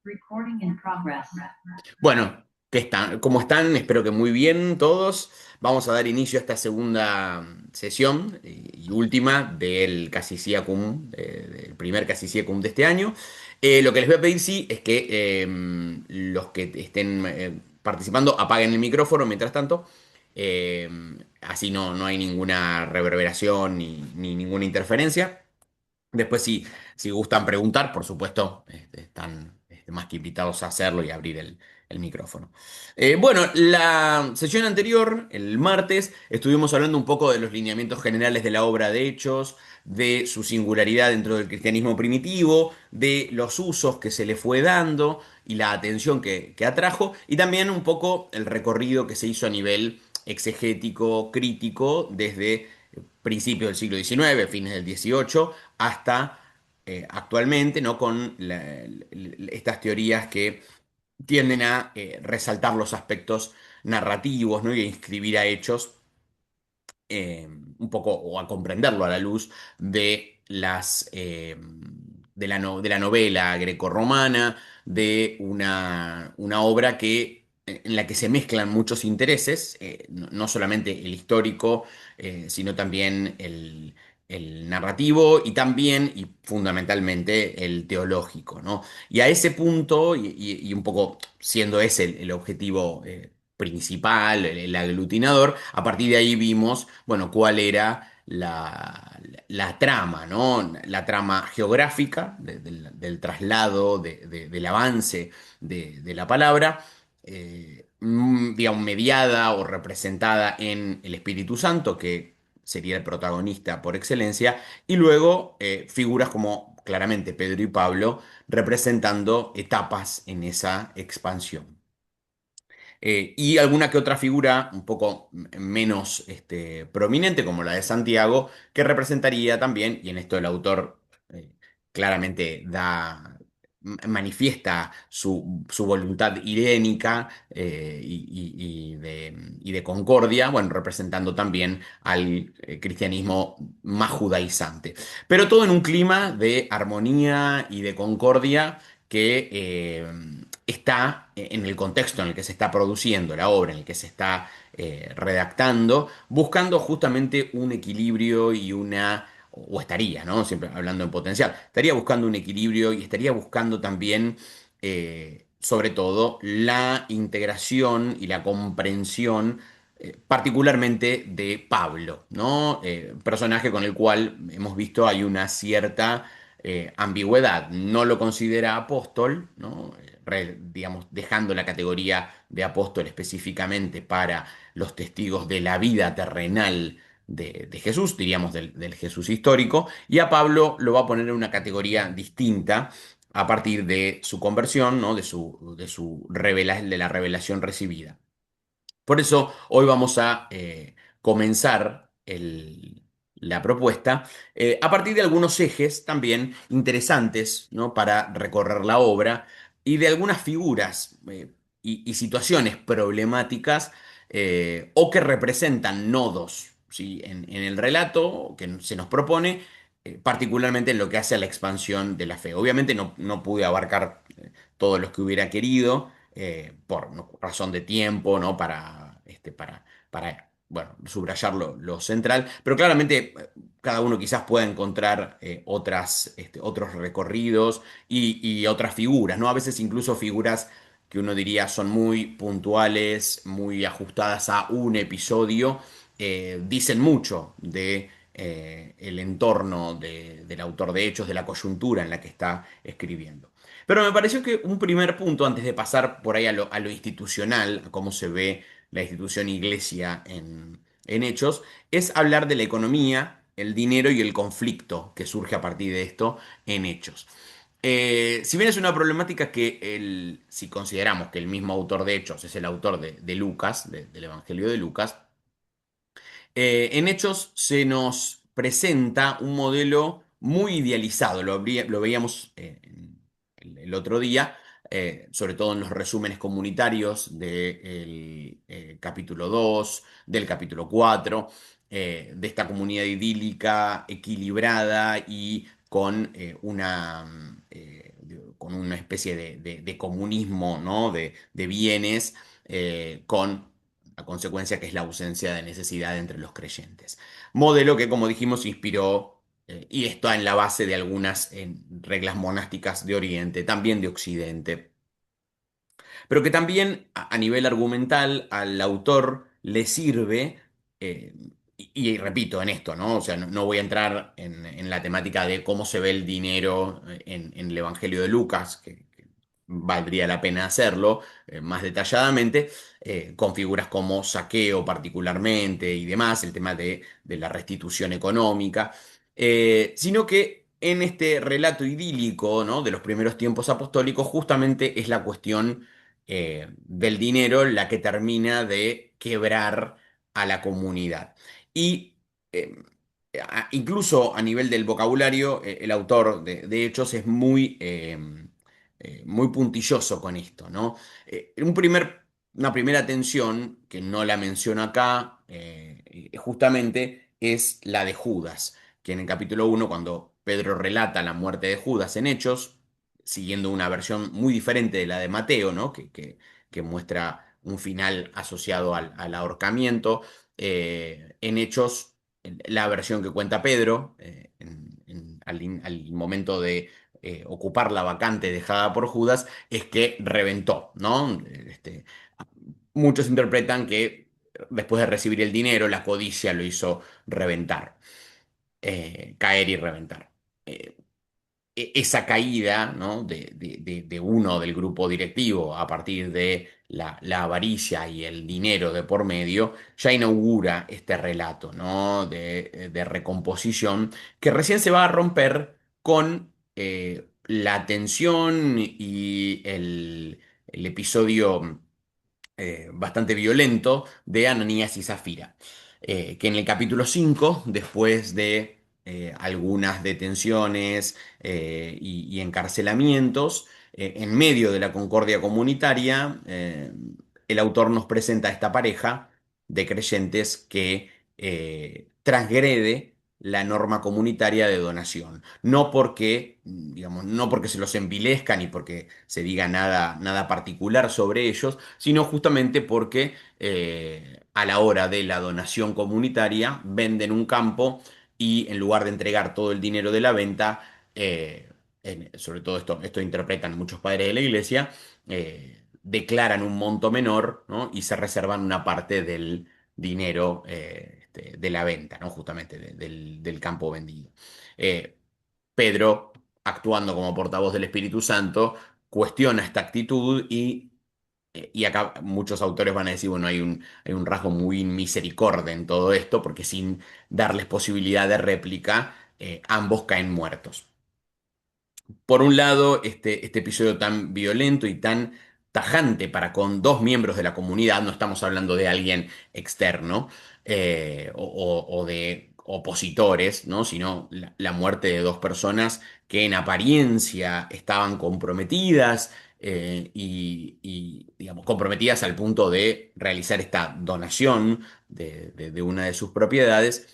Recording in progress. Bueno, ¿qué están? ¿Cómo están? Espero que muy bien todos. Vamos a dar inicio a esta segunda sesión y última del Casisiacum, del primer Casisiacum de este año. Lo que les voy a pedir, sí, es que los que estén participando apaguen el micrófono mientras tanto. Eh, Así no hay ninguna reverberación ni ninguna interferencia. Después, si gustan preguntar, por supuesto, están más que invitados a hacerlo y abrir el micrófono. Bueno, la sesión anterior, el martes, estuvimos hablando un poco de los lineamientos generales de la obra de Hechos, de su singularidad dentro del cristianismo primitivo, de los usos que se le fue dando y la atención que atrajo, y también un poco el recorrido que se hizo a nivel exegético, crítico, desde principios del siglo XIX, fines del XVIII, hasta actualmente, ¿no? Con estas teorías que tienden a resaltar los aspectos narrativos, ¿no? Y a inscribir a hechos un poco o a comprenderlo a la luz de de la novela grecorromana, de una obra en la que se mezclan muchos intereses, no solamente el histórico, sino también el narrativo y también y fundamentalmente el teológico, ¿no? Y a ese punto, y un poco siendo ese el objetivo principal, el aglutinador, a partir de ahí vimos, bueno, cuál era la trama, ¿no? La trama geográfica del traslado, del avance de la palabra, digamos, mediada o representada en el Espíritu Santo, que sería el protagonista por excelencia, y luego figuras como claramente Pedro y Pablo representando etapas en esa expansión. Y alguna que otra figura un poco menos prominente, como la de Santiago, que representaría también, y en esto el autor claramente manifiesta su voluntad irénica y de concordia, bueno, representando también al cristianismo más judaizante. Pero todo en un clima de armonía y de concordia que está en el contexto en el que se está produciendo la obra, en el que se está redactando, buscando justamente un equilibrio o estaría, ¿no? Siempre hablando en potencial, estaría buscando un equilibrio y estaría buscando también, sobre todo, la integración y la comprensión. Particularmente de Pablo, ¿no? Personaje con el cual hemos visto hay una cierta ambigüedad. No lo considera apóstol, ¿no? Digamos, dejando la categoría de apóstol específicamente para los testigos de la vida terrenal de Jesús, diríamos del Jesús histórico, y a Pablo lo va a poner en una categoría distinta a partir de su conversión, ¿no? De la revelación recibida. Por eso hoy vamos a comenzar la propuesta a partir de algunos ejes también interesantes, ¿no? Para recorrer la obra y de algunas figuras y situaciones problemáticas o que representan nodos, ¿sí? En el relato que se nos propone, particularmente en lo que hace a la expansión de la fe. Obviamente no pude abarcar todos los que hubiera querido por razón de tiempo, ¿no? Para bueno, subrayar lo central, pero claramente cada uno quizás pueda encontrar otros recorridos y otras figuras, ¿no? A veces incluso figuras que uno diría son muy puntuales, muy ajustadas a un episodio, dicen mucho de el entorno del autor de hechos, de la coyuntura en la que está escribiendo. Pero me pareció que un primer punto, antes de pasar por ahí a lo institucional, a cómo se ve la institución iglesia en hechos, es hablar de la economía, el dinero y el conflicto que surge a partir de esto en hechos. Si bien es una problemática que si consideramos que el mismo autor de Hechos es el autor de Lucas, del Evangelio de Lucas, en Hechos se nos presenta un modelo muy idealizado, lo veíamos el otro día, sobre todo en los resúmenes comunitarios del capítulo 2, del capítulo 4, de esta comunidad idílica, equilibrada y con con una especie de comunismo, ¿no? de bienes, con la consecuencia que es la ausencia de necesidad entre los creyentes. Modelo que, como dijimos, inspiró y está en la base de algunas reglas monásticas de Oriente, también de Occidente, pero que también a nivel argumental al autor le sirve, y repito en esto, ¿no? O sea, no voy a entrar en la temática de cómo se ve el dinero en el Evangelio de Lucas, que valdría la pena hacerlo más detalladamente, con figuras como saqueo particularmente y demás, el tema de la restitución económica, sino que en este relato idílico, ¿no? de los primeros tiempos apostólicos, justamente es la cuestión del dinero la que termina de quebrar a la comunidad. Y eh, incluso a nivel del vocabulario, el autor de Hechos es muy puntilloso con esto, ¿no? Una primera tensión, que no la menciono acá, justamente es la de Judas, que en el capítulo 1, cuando Pedro relata la muerte de Judas en Hechos, siguiendo una versión muy diferente de la de Mateo, ¿no? Que muestra un final asociado al ahorcamiento. En Hechos, la versión que cuenta Pedro, al momento de ocupar la vacante dejada por Judas, es que reventó, ¿no? Muchos interpretan que después de recibir el dinero, la codicia lo hizo reventar, caer y reventar. Eh, Esa caída, ¿no? de uno del grupo directivo a partir de la avaricia y el dinero de por medio, ya inaugura este relato, ¿no? de recomposición que recién se va a romper con la tensión y el episodio bastante violento de Ananías y Zafira, que en el capítulo 5, después de algunas detenciones y encarcelamientos, en medio de la concordia comunitaria, el autor nos presenta a esta pareja de creyentes que transgrede la norma comunitaria de donación. No porque, digamos, no porque se los envilezca ni porque se diga nada particular sobre ellos, sino justamente porque a la hora de la donación comunitaria venden un campo y en lugar de entregar todo el dinero de la venta, sobre todo esto interpretan muchos padres de la iglesia, declaran un monto menor, ¿no? y se reservan una parte del dinero de la venta, ¿no? justamente del campo vendido. Eh, Pedro, actuando como portavoz del Espíritu Santo, cuestiona esta actitud y acá muchos autores van a decir, bueno, hay un rasgo muy misericorde en todo esto, porque sin darles posibilidad de réplica, ambos caen muertos. Por un lado, este episodio tan violento y tan tajante para con dos miembros de la comunidad, no estamos hablando de alguien externo o de opositores, ¿no? sino la muerte de dos personas que en apariencia estaban comprometidas digamos, comprometidas al punto de realizar esta donación de una de sus propiedades.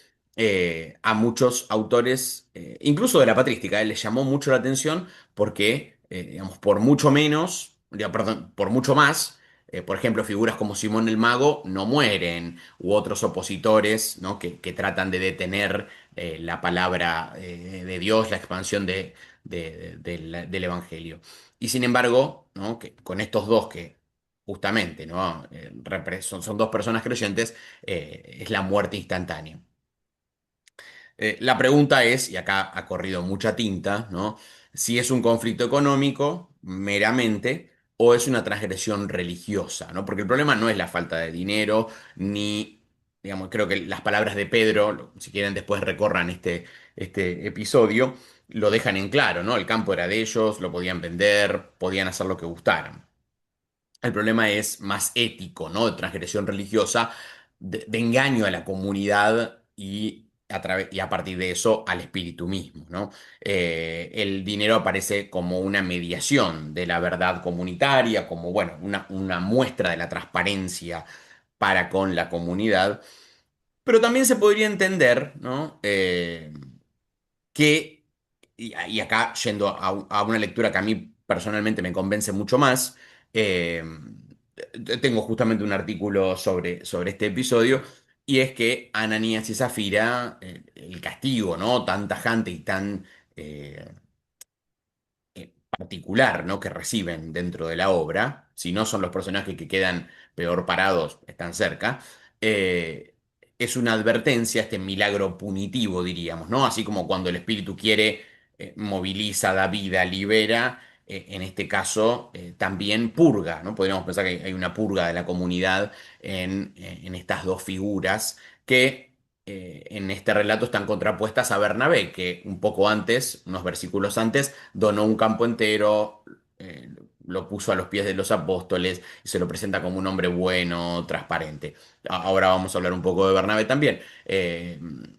A muchos autores, incluso de la patrística, les llamó mucho la atención porque, digamos, por mucho menos, perdón, por mucho más, por ejemplo, figuras como Simón el Mago no mueren, u otros opositores, ¿no? que tratan de detener la palabra de Dios, la expansión del Evangelio. Y sin embargo, ¿no? que con estos dos que justamente, ¿no? son dos personas creyentes, es la muerte instantánea. La pregunta es, y acá ha corrido mucha tinta, ¿no? Si es un conflicto económico meramente o es una transgresión religiosa, ¿no? Porque el problema no es la falta de dinero, ni, digamos, creo que las palabras de Pedro, si quieren después recorran este episodio, lo dejan en claro, ¿no? El campo era de ellos, lo podían vender, podían hacer lo que gustaran. El problema es más ético, ¿no? De transgresión religiosa, de engaño a la comunidad y a partir de eso al espíritu mismo, ¿no? El dinero aparece como una mediación de la verdad comunitaria, como, bueno, una muestra de la transparencia para con la comunidad, pero también se podría entender, ¿no? Que y acá yendo a una lectura que a mí personalmente me convence mucho más, eh, tengo justamente un artículo sobre este episodio, y es que Ananías y Zafira, el castigo, ¿no? Tan tajante y tan eh, particular, ¿no? Que reciben dentro de la obra, si no son los personajes que quedan peor parados, están cerca, eh, es una advertencia, este milagro punitivo, diríamos, ¿no? Así como cuando el espíritu quiere, moviliza, da vida, libera, en este caso también purga, ¿no? Podríamos pensar que hay una purga de la comunidad en estas dos figuras que en este relato están contrapuestas a Bernabé, que un poco antes, unos versículos antes, donó un campo entero, lo puso a los pies de los apóstoles y se lo presenta como un hombre bueno, transparente. Ahora vamos a hablar un poco de Bernabé también.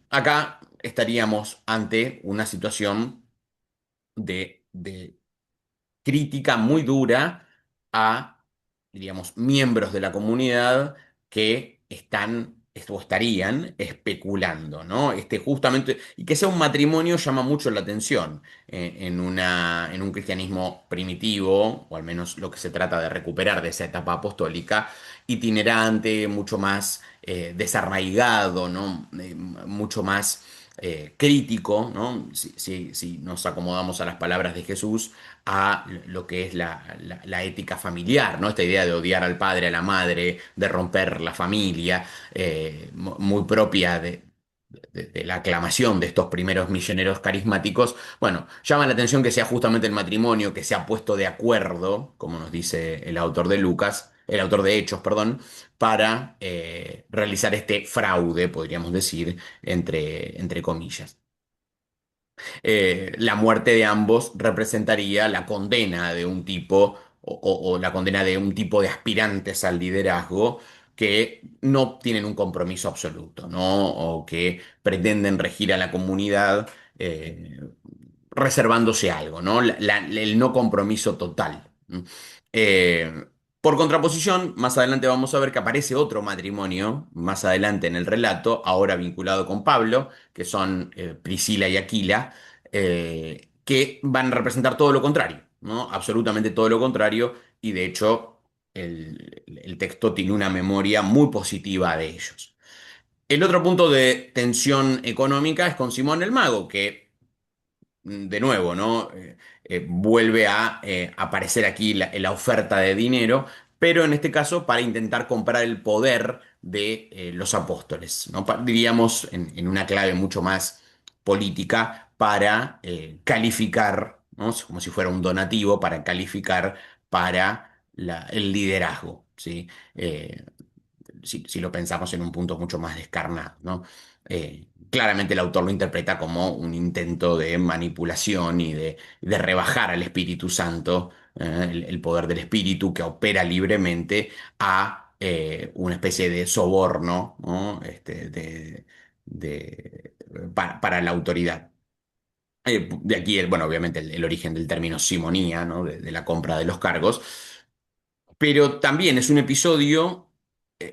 Acá estaríamos ante una situación de crítica muy dura a, diríamos, miembros de la comunidad que están o estarían especulando, ¿no? Justamente, y que sea un matrimonio llama mucho la atención en un cristianismo primitivo, o al menos lo que se trata de recuperar de esa etapa apostólica, itinerante, mucho más desarraigado, ¿no? Mucho más crítico, ¿no? Si nos acomodamos a las palabras de Jesús, a lo que es la ética familiar, ¿no? Esta idea de odiar al padre, a la madre, de romper la familia, muy propia de la aclamación de estos primeros misioneros carismáticos. Bueno, llama la atención que sea justamente el matrimonio que se ha puesto de acuerdo, como nos dice el autor de Lucas, el autor de Hechos, perdón, para realizar este fraude, podríamos decir, entre comillas. La muerte de ambos representaría la condena de un tipo o la condena de un tipo de aspirantes al liderazgo que no tienen un compromiso absoluto, ¿no? O que pretenden regir a la comunidad reservándose algo, ¿no? El no compromiso total. ¿M? Eh, por contraposición, más adelante vamos a ver que aparece otro matrimonio, más adelante en el relato, ahora vinculado con Pablo, que son Priscila y Aquila, que van a representar todo lo contrario, ¿no? Absolutamente todo lo contrario, y de hecho el texto tiene una memoria muy positiva de ellos. El otro punto de tensión económica es con Simón el Mago, que de nuevo, ¿no? Vuelve a aparecer aquí la oferta de dinero, pero en este caso para intentar comprar el poder de los apóstoles, ¿no? Diríamos en una clave mucho más política para calificar, ¿no? Como si fuera un donativo para calificar para el liderazgo, ¿sí? Si lo pensamos en un punto mucho más descarnado, ¿no? Claramente el autor lo interpreta como un intento de manipulación y de rebajar al Espíritu Santo, el poder del Espíritu que opera libremente, a una especie de soborno, ¿no? De- para la autoridad. De aquí, bueno, obviamente el origen del término simonía, ¿no? De la compra de los cargos. Pero también es un episodio,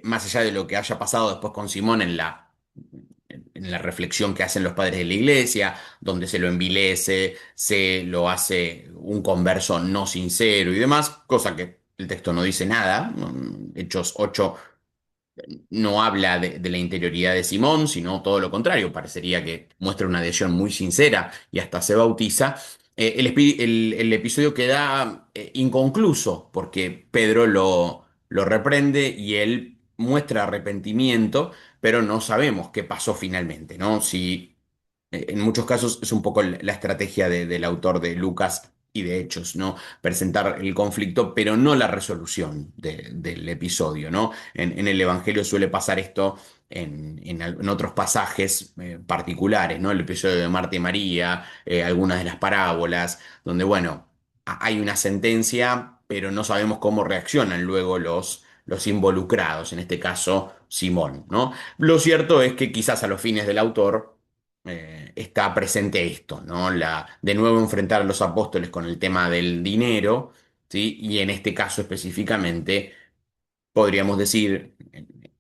más allá de lo que haya pasado después con Simón en la reflexión que hacen los padres de la iglesia, donde se lo envilece, se lo hace un converso no sincero y demás, cosa que el texto no dice nada. Hechos 8 no habla de la interioridad de Simón, sino todo lo contrario, parecería que muestra una adhesión muy sincera y hasta se bautiza. El episodio queda inconcluso porque Pedro lo reprende y él muestra arrepentimiento, pero no sabemos qué pasó finalmente, ¿no? Si en muchos casos es un poco la estrategia del autor de Lucas y de Hechos, ¿no? Presentar el conflicto, pero no la resolución del episodio, ¿no? En el Evangelio suele pasar esto en otros pasajes particulares, ¿no? El episodio de Marta y María, algunas de las parábolas, donde, bueno, hay una sentencia, pero no sabemos cómo reaccionan luego los involucrados, en este caso Simón, ¿no? Lo cierto es que quizás a los fines del autor está presente esto, ¿no? De nuevo enfrentar a los apóstoles con el tema del dinero, ¿sí? Y en este caso específicamente, podríamos decir,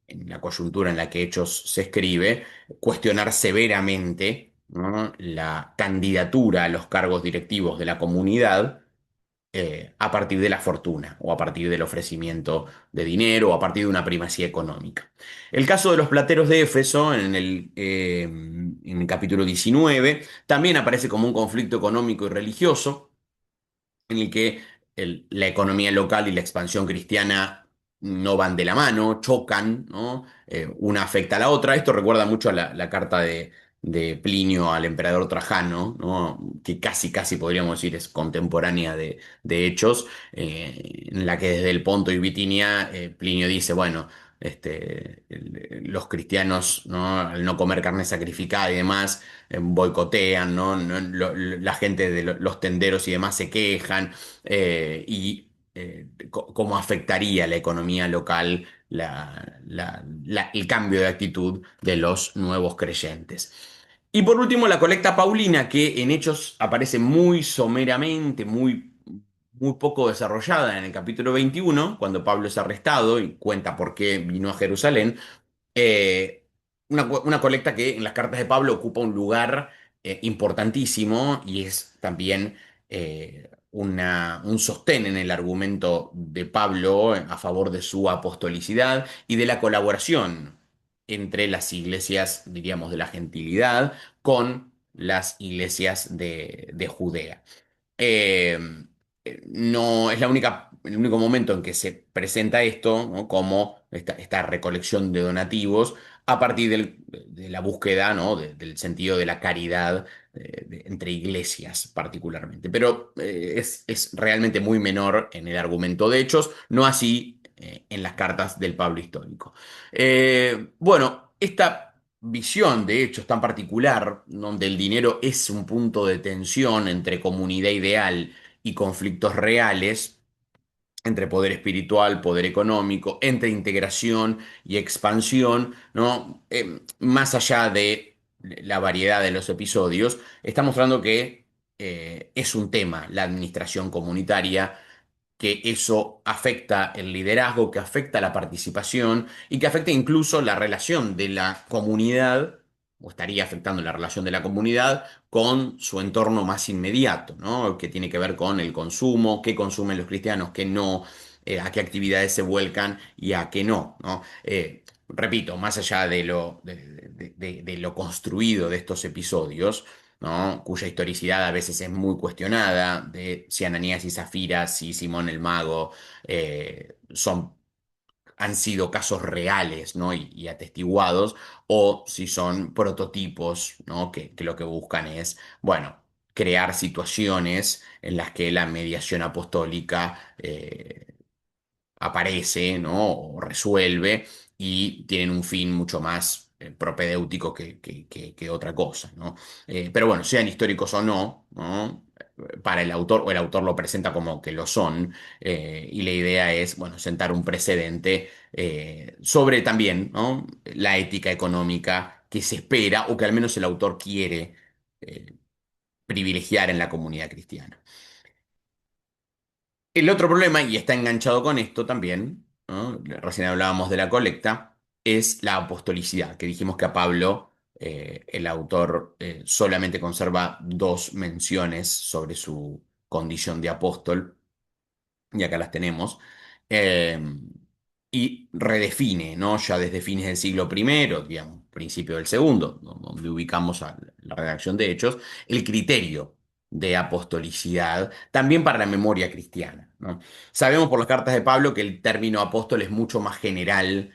en la coyuntura en la que Hechos se escribe, cuestionar severamente, ¿no? La candidatura a los cargos directivos de la comunidad a partir de la fortuna o a partir del ofrecimiento de dinero o a partir de una primacía económica. El caso de los plateros de Éfeso, en el capítulo 19, también aparece como un conflicto económico y religioso en el que la economía local y la expansión cristiana no van de la mano, chocan, ¿no? Una afecta a la otra. Esto recuerda mucho a la carta de Plinio al emperador Trajano, ¿no? Que casi podríamos decir es contemporánea de Hechos, en la que desde el Ponto y Bitinia Plinio dice, bueno, los cristianos, ¿no? Al no comer carne sacrificada y demás, boicotean, ¿no? La gente de los tenderos y demás se quejan, y cómo afectaría la economía local el cambio de actitud de los nuevos creyentes. Y por último, la colecta paulina, que en Hechos aparece muy someramente, muy poco desarrollada en el capítulo 21, cuando Pablo es arrestado y cuenta por qué vino a Jerusalén. Una colecta que en las cartas de Pablo ocupa un lugar importantísimo y es también un sostén en el argumento de Pablo a favor de su apostolicidad y de la colaboración entre las iglesias, diríamos, de la gentilidad con las iglesias de Judea. Eh, no es el único momento en que se presenta esto, ¿no? Como esta recolección de donativos a partir de la búsqueda, ¿no? Del sentido de la caridad entre iglesias particularmente. Pero es realmente muy menor en el argumento de Hechos, no así en las cartas del Pablo histórico. Bueno, esta visión de Hechos tan particular, donde el dinero es un punto de tensión entre comunidad ideal y conflictos reales, entre poder espiritual, poder económico, entre integración y expansión, ¿no? Más allá de la variedad de los episodios, está mostrando que es un tema la administración comunitaria, que eso afecta el liderazgo, que afecta la participación y que afecta incluso la relación de la comunidad, o estaría afectando la relación de la comunidad con su entorno más inmediato, ¿no? Que tiene que ver con el consumo, qué consumen los cristianos, qué no, a qué actividades se vuelcan y a qué no, ¿no? Repito, más allá de lo construido de estos episodios, ¿no? Cuya historicidad a veces es muy cuestionada, de si Ananías y Zafira, si Simón el Mago han sido casos reales, ¿no? Y atestiguados, o si son prototipos, ¿no? Que lo que buscan es, bueno, crear situaciones en las que la mediación apostólica aparece, ¿no? O resuelve y tienen un fin mucho más propedéutico que otra cosa, ¿no? Pero bueno, sean históricos o no, ¿no? Para el autor, o el autor lo presenta como que lo son, y la idea es, bueno, sentar un precedente sobre también, ¿no? La ética económica que se espera o que al menos el autor quiere eh, privilegiar en la comunidad cristiana. El otro problema, y está enganchado con esto también, ¿no? Recién hablábamos de la colecta, es la apostolicidad, que dijimos que a Pablo, el autor, solamente conserva dos menciones sobre su condición de apóstol, y acá las tenemos, eh, y redefine, ¿no? Ya desde fines del siglo primero, digamos, principio del segundo, donde ubicamos a la redacción de Hechos, el criterio de apostolicidad, también para la memoria cristiana, ¿no? Sabemos por las cartas de Pablo que el término apóstol es mucho más general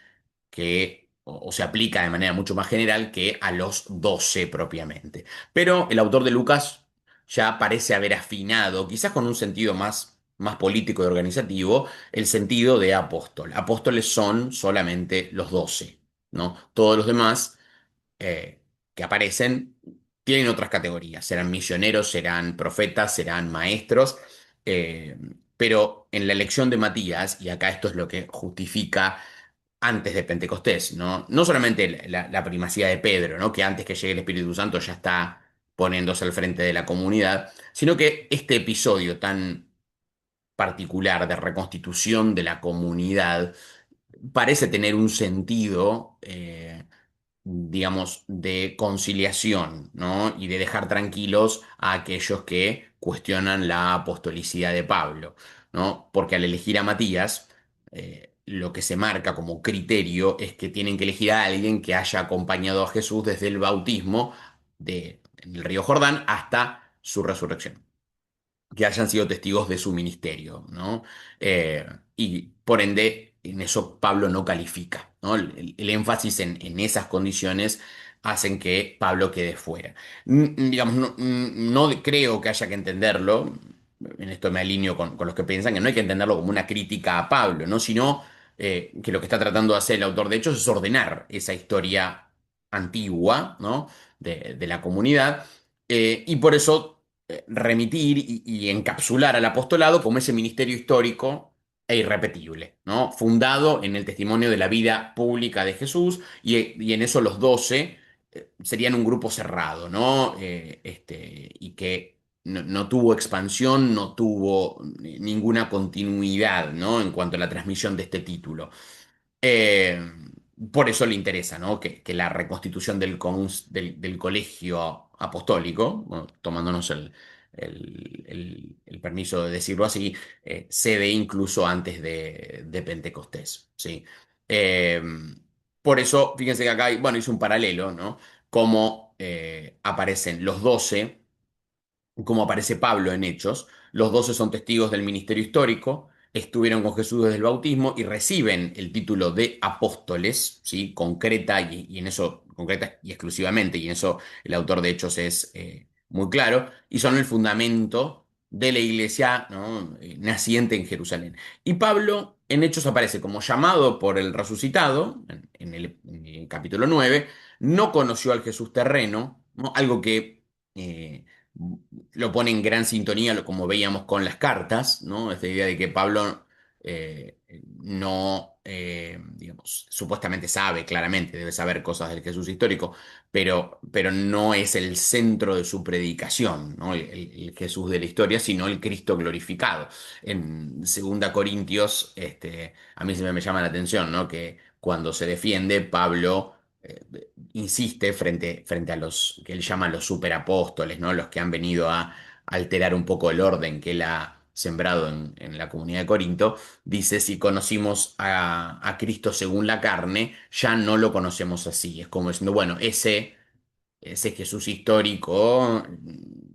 o se aplica de manera mucho más general que a los 12 propiamente. Pero el autor de Lucas ya parece haber afinado, quizás con un sentido más político y organizativo, el sentido de apóstol. Apóstoles son solamente los 12, ¿no? Todos los demás que aparecen tienen otras categorías. Serán misioneros, serán profetas, serán maestros. eh, pero en la elección de Matías, y acá esto es lo que justifica antes de Pentecostés, ¿no? No solamente la primacía de Pedro, ¿no? Que antes que llegue el Espíritu Santo ya está poniéndose al frente de la comunidad, sino que este episodio tan particular de reconstitución de la comunidad parece tener un sentido digamos, de conciliación, ¿no? Y de dejar tranquilos a aquellos que cuestionan la apostolicidad de Pablo, ¿no? Porque al elegir a Matías, lo que se marca como criterio es que tienen que elegir a alguien que haya acompañado a Jesús desde el bautismo en el río Jordán hasta su resurrección, que hayan sido testigos de su ministerio, ¿no? Eh, y por ende, en eso Pablo no califica, ¿no? El énfasis en esas condiciones hacen que Pablo quede fuera. Digamos, no creo que haya que entenderlo, en esto me alineo con los que piensan que no hay que entenderlo como una crítica a Pablo, ¿no? Sino que lo que está tratando de hacer el autor de Hechos es ordenar esa historia antigua, ¿no? De la comunidad. Y por eso remitir y encapsular al apostolado como ese ministerio histórico e irrepetible, ¿no? Fundado en el testimonio de la vida pública de Jesús y en eso los 12 serían un grupo cerrado, ¿no? Y que no tuvo expansión, no tuvo ninguna continuidad, ¿no? En cuanto a la transmisión de este título. Eh, por eso le interesa, ¿no? Que la reconstitución del colegio apostólico, bueno, tomándonos el permiso de decirlo así, se dé incluso antes de Pentecostés, ¿sí? Eh, por eso, fíjense que acá, bueno, hice un paralelo, ¿no? Cómo aparecen los 12 como aparece Pablo en Hechos. Los 12 son testigos del ministerio histórico, estuvieron con Jesús desde el bautismo y reciben el título de apóstoles, ¿sí? Concreta y en eso, concreta y exclusivamente, y en eso el autor de Hechos es muy claro, y son el fundamento de la iglesia, ¿no? Naciente en Jerusalén. Y Pablo en Hechos aparece como llamado por el resucitado, en el capítulo 9, no conoció al Jesús terreno, ¿no? Algo que lo pone en gran sintonía, como veíamos con las cartas, ¿no? Esta idea de que Pablo no, digamos, supuestamente sabe claramente, debe saber cosas del Jesús histórico, pero no es el centro de su predicación, ¿no? El Jesús de la historia, sino el Cristo glorificado. En 2 Corintios, a mí siempre me llama la atención, ¿no? Que cuando se defiende, Pablo insiste frente a los que él llama los superapóstoles, ¿no? Los que han venido a alterar un poco el orden que él ha sembrado en la comunidad de Corinto, dice, si conocimos a Cristo según la carne, ya no lo conocemos así. Es como diciendo, bueno, ese Jesús histórico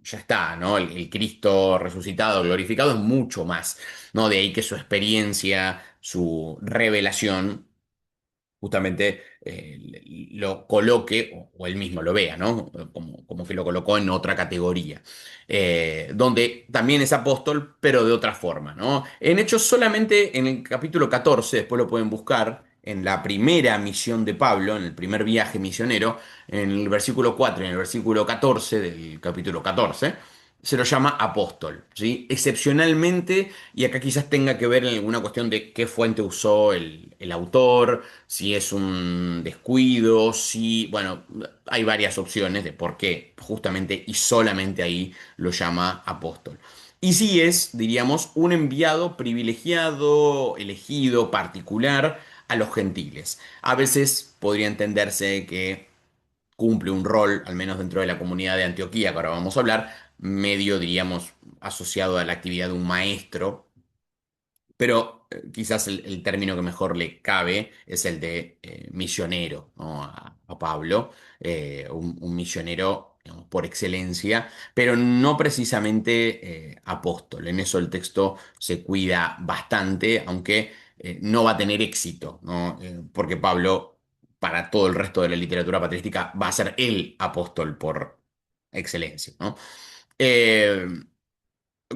ya está, ¿no? El Cristo resucitado, glorificado es mucho más, ¿no? De ahí que su experiencia, su revelación justamente lo coloque, o él mismo lo vea, ¿no? Como que lo colocó en otra categoría, donde también es apóstol, pero de otra forma, ¿no? En Hechos solamente en el capítulo 14, después lo pueden buscar, en la primera misión de Pablo, en el primer viaje misionero, en el versículo 4 y en el versículo 14 del capítulo 14, se lo llama apóstol, ¿sí? Excepcionalmente, y acá quizás tenga que ver en alguna cuestión de qué fuente usó el autor, si es un descuido, si, bueno, hay varias opciones de por qué justamente y solamente ahí lo llama apóstol. Y si es, diríamos, un enviado privilegiado, elegido, particular a los gentiles. A veces podría entenderse que cumple un rol, al menos dentro de la comunidad de Antioquía, que ahora vamos a hablar, medio, diríamos, asociado a la actividad de un maestro, pero quizás el término que mejor le cabe es el de misionero, ¿no? A Pablo, un misionero, digamos, por excelencia, pero no precisamente apóstol. En eso el texto se cuida bastante, aunque no va a tener éxito, ¿no? Porque Pablo, para todo el resto de la literatura patrística, va a ser el apóstol por excelencia, ¿no? Eh,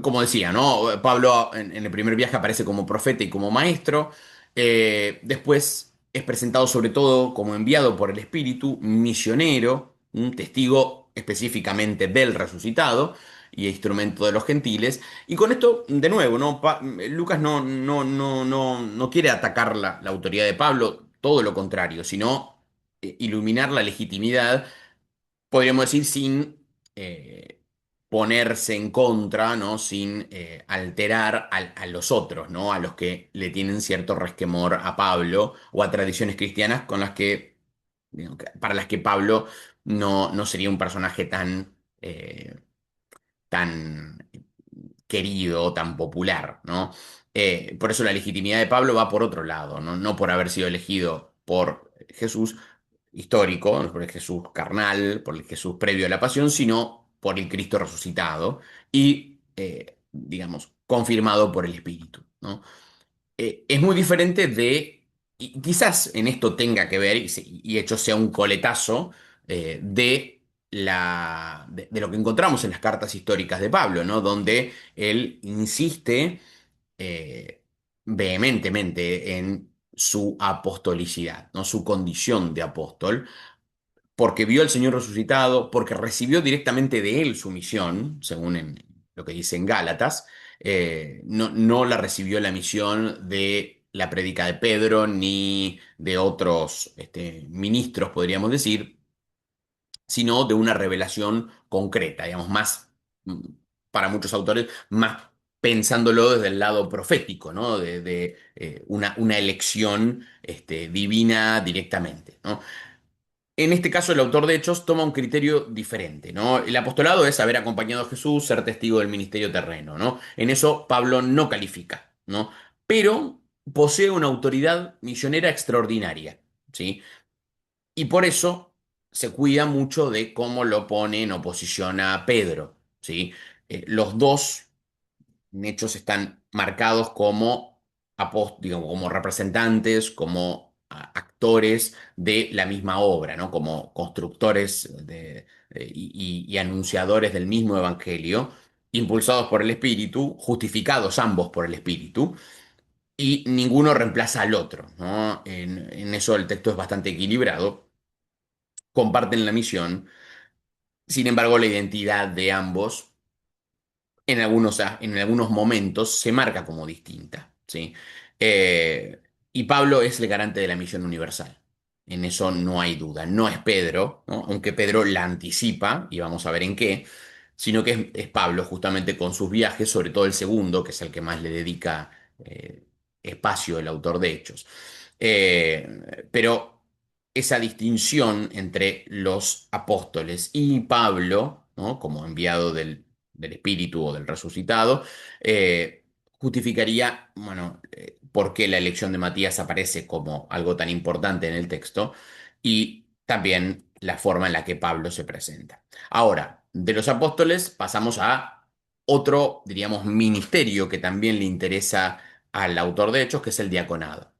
como decía, ¿no? Pablo en el primer viaje aparece como profeta y como maestro. Después es presentado sobre todo como enviado por el Espíritu, misionero, un testigo específicamente del resucitado y instrumento de los gentiles. Y con esto, de nuevo, ¿no? Lucas no quiere atacar la autoridad de Pablo, todo lo contrario, sino iluminar la legitimidad, podríamos decir, sin ponerse en contra, ¿no? Sin alterar a los otros, ¿no? A los que le tienen cierto resquemor a Pablo o a tradiciones cristianas con las que digamos, para las que Pablo no sería un personaje tan querido, tan popular, ¿no? Por eso la legitimidad de Pablo va por otro lado, ¿no? No por haber sido elegido por Jesús histórico, no por el Jesús carnal, por el Jesús previo a la pasión, sino por el Cristo resucitado y, digamos, confirmado por el Espíritu, ¿no? Es muy diferente y quizás en esto tenga que ver, y hecho sea un coletazo, de lo que encontramos en las cartas históricas de Pablo, ¿no? Donde él insiste eh, vehementemente en su apostolicidad, ¿no? Su condición de apóstol, porque vio al Señor resucitado, porque recibió directamente de él su misión, según en lo que dice en Gálatas. No la recibió la misión de la prédica de Pedro ni de otros ministros, podríamos decir, sino de una revelación concreta, digamos, más, mm, para muchos autores, más pensándolo desde el lado profético, ¿no? De una elección divina directamente, ¿no? En este caso, el autor de Hechos toma un criterio diferente, ¿no? El apostolado es haber acompañado a Jesús, ser testigo del ministerio terreno, ¿no? En eso Pablo no califica, ¿no? Pero posee una autoridad misionera extraordinaria, ¿sí? Y por eso se cuida mucho de cómo lo pone en oposición a Pedro, ¿sí? Los dos en hechos están marcados como, digamos, como representantes, como actores de la misma obra, ¿no? Como constructores y anunciadores del mismo evangelio, impulsados por el Espíritu, justificados ambos por el Espíritu, y ninguno reemplaza al otro, ¿no? En eso el texto es bastante equilibrado, comparten la misión, sin embargo la identidad de ambos en algunos momentos se marca como distinta, ¿sí? Eh, y Pablo es el garante de la misión universal. En eso no hay duda. No es Pedro, ¿no? Aunque Pedro la anticipa, y vamos a ver en qué, sino que es Pablo justamente con sus viajes, sobre todo el segundo, que es el que más le dedica espacio el autor de Hechos. Pero esa distinción entre los apóstoles y Pablo, ¿no? Como enviado del Espíritu o del resucitado, justificaría, bueno, por qué la elección de Matías aparece como algo tan importante en el texto y también la forma en la que Pablo se presenta. Ahora, de los apóstoles pasamos a otro, diríamos, ministerio que también le interesa al autor de Hechos, que es el diaconado.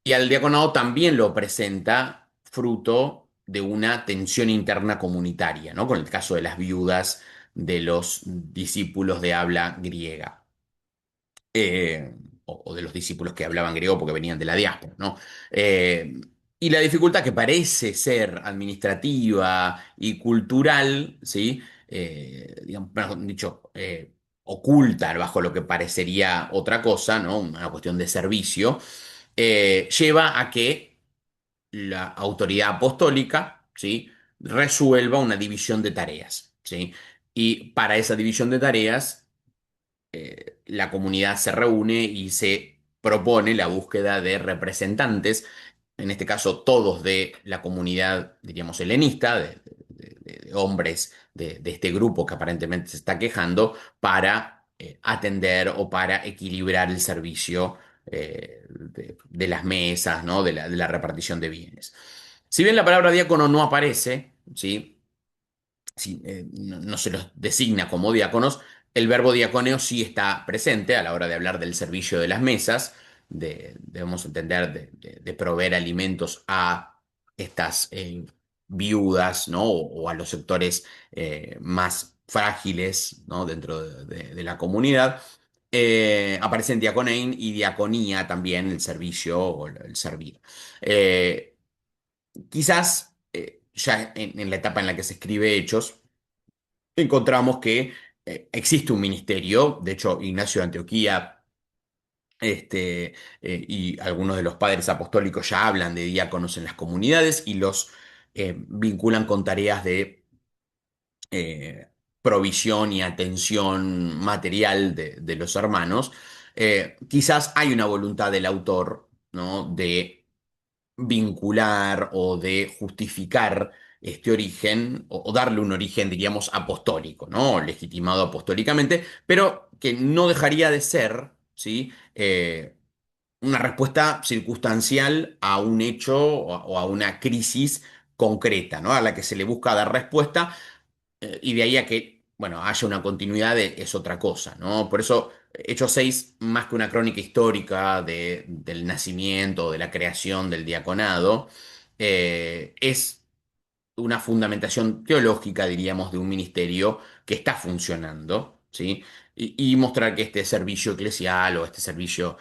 Y al diaconado también lo presenta fruto de una tensión interna comunitaria, ¿no? Con el caso de las viudas de los discípulos de habla griega, eh, o de los discípulos que hablaban griego porque venían de la diáspora, ¿no? Eh, y la dificultad que parece ser administrativa y cultural, ¿sí? Digamos, mejor dicho, oculta bajo lo que parecería otra cosa, ¿no? Una cuestión de servicio, lleva a que la autoridad apostólica, ¿sí? Resuelva una división de tareas, ¿sí? Y para esa división de tareas, la comunidad se reúne y se propone la búsqueda de representantes, en este caso todos de la comunidad, diríamos, helenista, de hombres de este grupo que aparentemente se está quejando, para atender o para equilibrar el servicio de las mesas, ¿no? De la repartición de bienes. Si bien la palabra diácono no aparece, ¿sí? Sí, no se los designa como diáconos, el verbo diaconeo sí está presente a la hora de hablar del servicio de las mesas, debemos entender, de proveer alimentos a estas viudas, ¿no? O a los sectores más frágiles, ¿no? Dentro de la comunidad. Aparecen diaconein y diaconía también, el servicio o el servir. Quizás ya en la etapa en la que se escribe Hechos, encontramos que existe un ministerio. De hecho, Ignacio de Antioquía y algunos de los padres apostólicos ya hablan de diáconos en las comunidades y los vinculan con tareas de eh, provisión y atención material de los hermanos. Quizás hay una voluntad del autor, ¿no? De vincular o de justificar este origen o darle un origen, diríamos, apostólico, ¿no? Legitimado apostólicamente, pero que no dejaría de ser, ¿sí? Una respuesta circunstancial a un hecho o a una crisis concreta, ¿no? A la que se le busca dar respuesta y de ahí a que, bueno, haya una continuidad es otra cosa, ¿no? Por eso, Hechos 6 más que una crónica histórica del nacimiento o de la creación del diaconado, es una fundamentación teológica, diríamos, de un ministerio que está funcionando, ¿sí? Y mostrar que este servicio eclesial o este servicio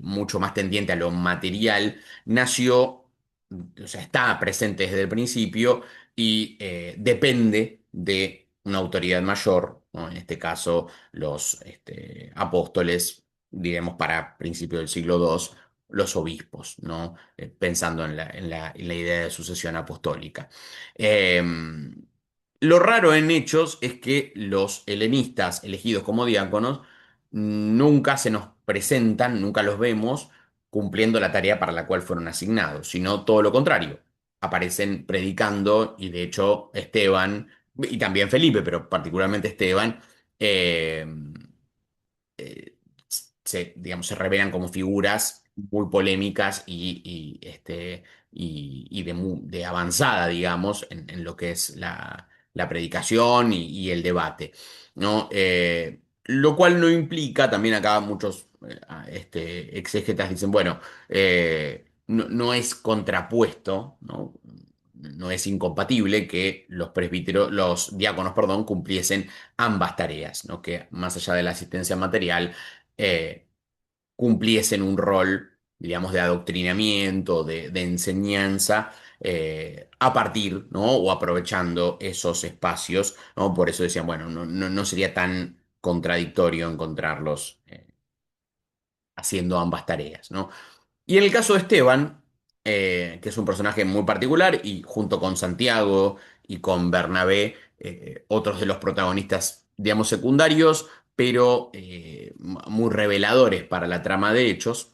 mucho más tendiente a lo material nació, o sea, está presente desde el principio y depende de una autoridad mayor, ¿no? En este caso, los apóstoles, diremos para principios del siglo II, los obispos, ¿no? Pensando en la idea de sucesión apostólica. Eh, lo raro en Hechos es que los helenistas elegidos como diáconos nunca se nos presentan, nunca los vemos cumpliendo la tarea para la cual fueron asignados, sino todo lo contrario. Aparecen predicando y de hecho Esteban, y también Felipe, pero particularmente Esteban, eh, eh, digamos, se revelan como figuras muy polémicas y de avanzada, digamos, en lo que es la predicación y el debate, ¿no? Lo cual no implica, también acá muchos exégetas dicen, bueno, no es contrapuesto, ¿no? No es incompatible que los presbíteros, los diáconos, perdón, cumpliesen ambas tareas, ¿no? Que más allá de la asistencia material, eh, cumpliesen un rol, digamos, de adoctrinamiento, de enseñanza, a partir, ¿no? O aprovechando esos espacios, ¿no? Por eso decían, bueno, no sería tan contradictorio encontrarlos haciendo ambas tareas, ¿no? Y en el caso de Esteban, que es un personaje muy particular, y junto con Santiago y con Bernabé, otros de los protagonistas, digamos, secundarios, pero muy reveladores para la trama de hechos,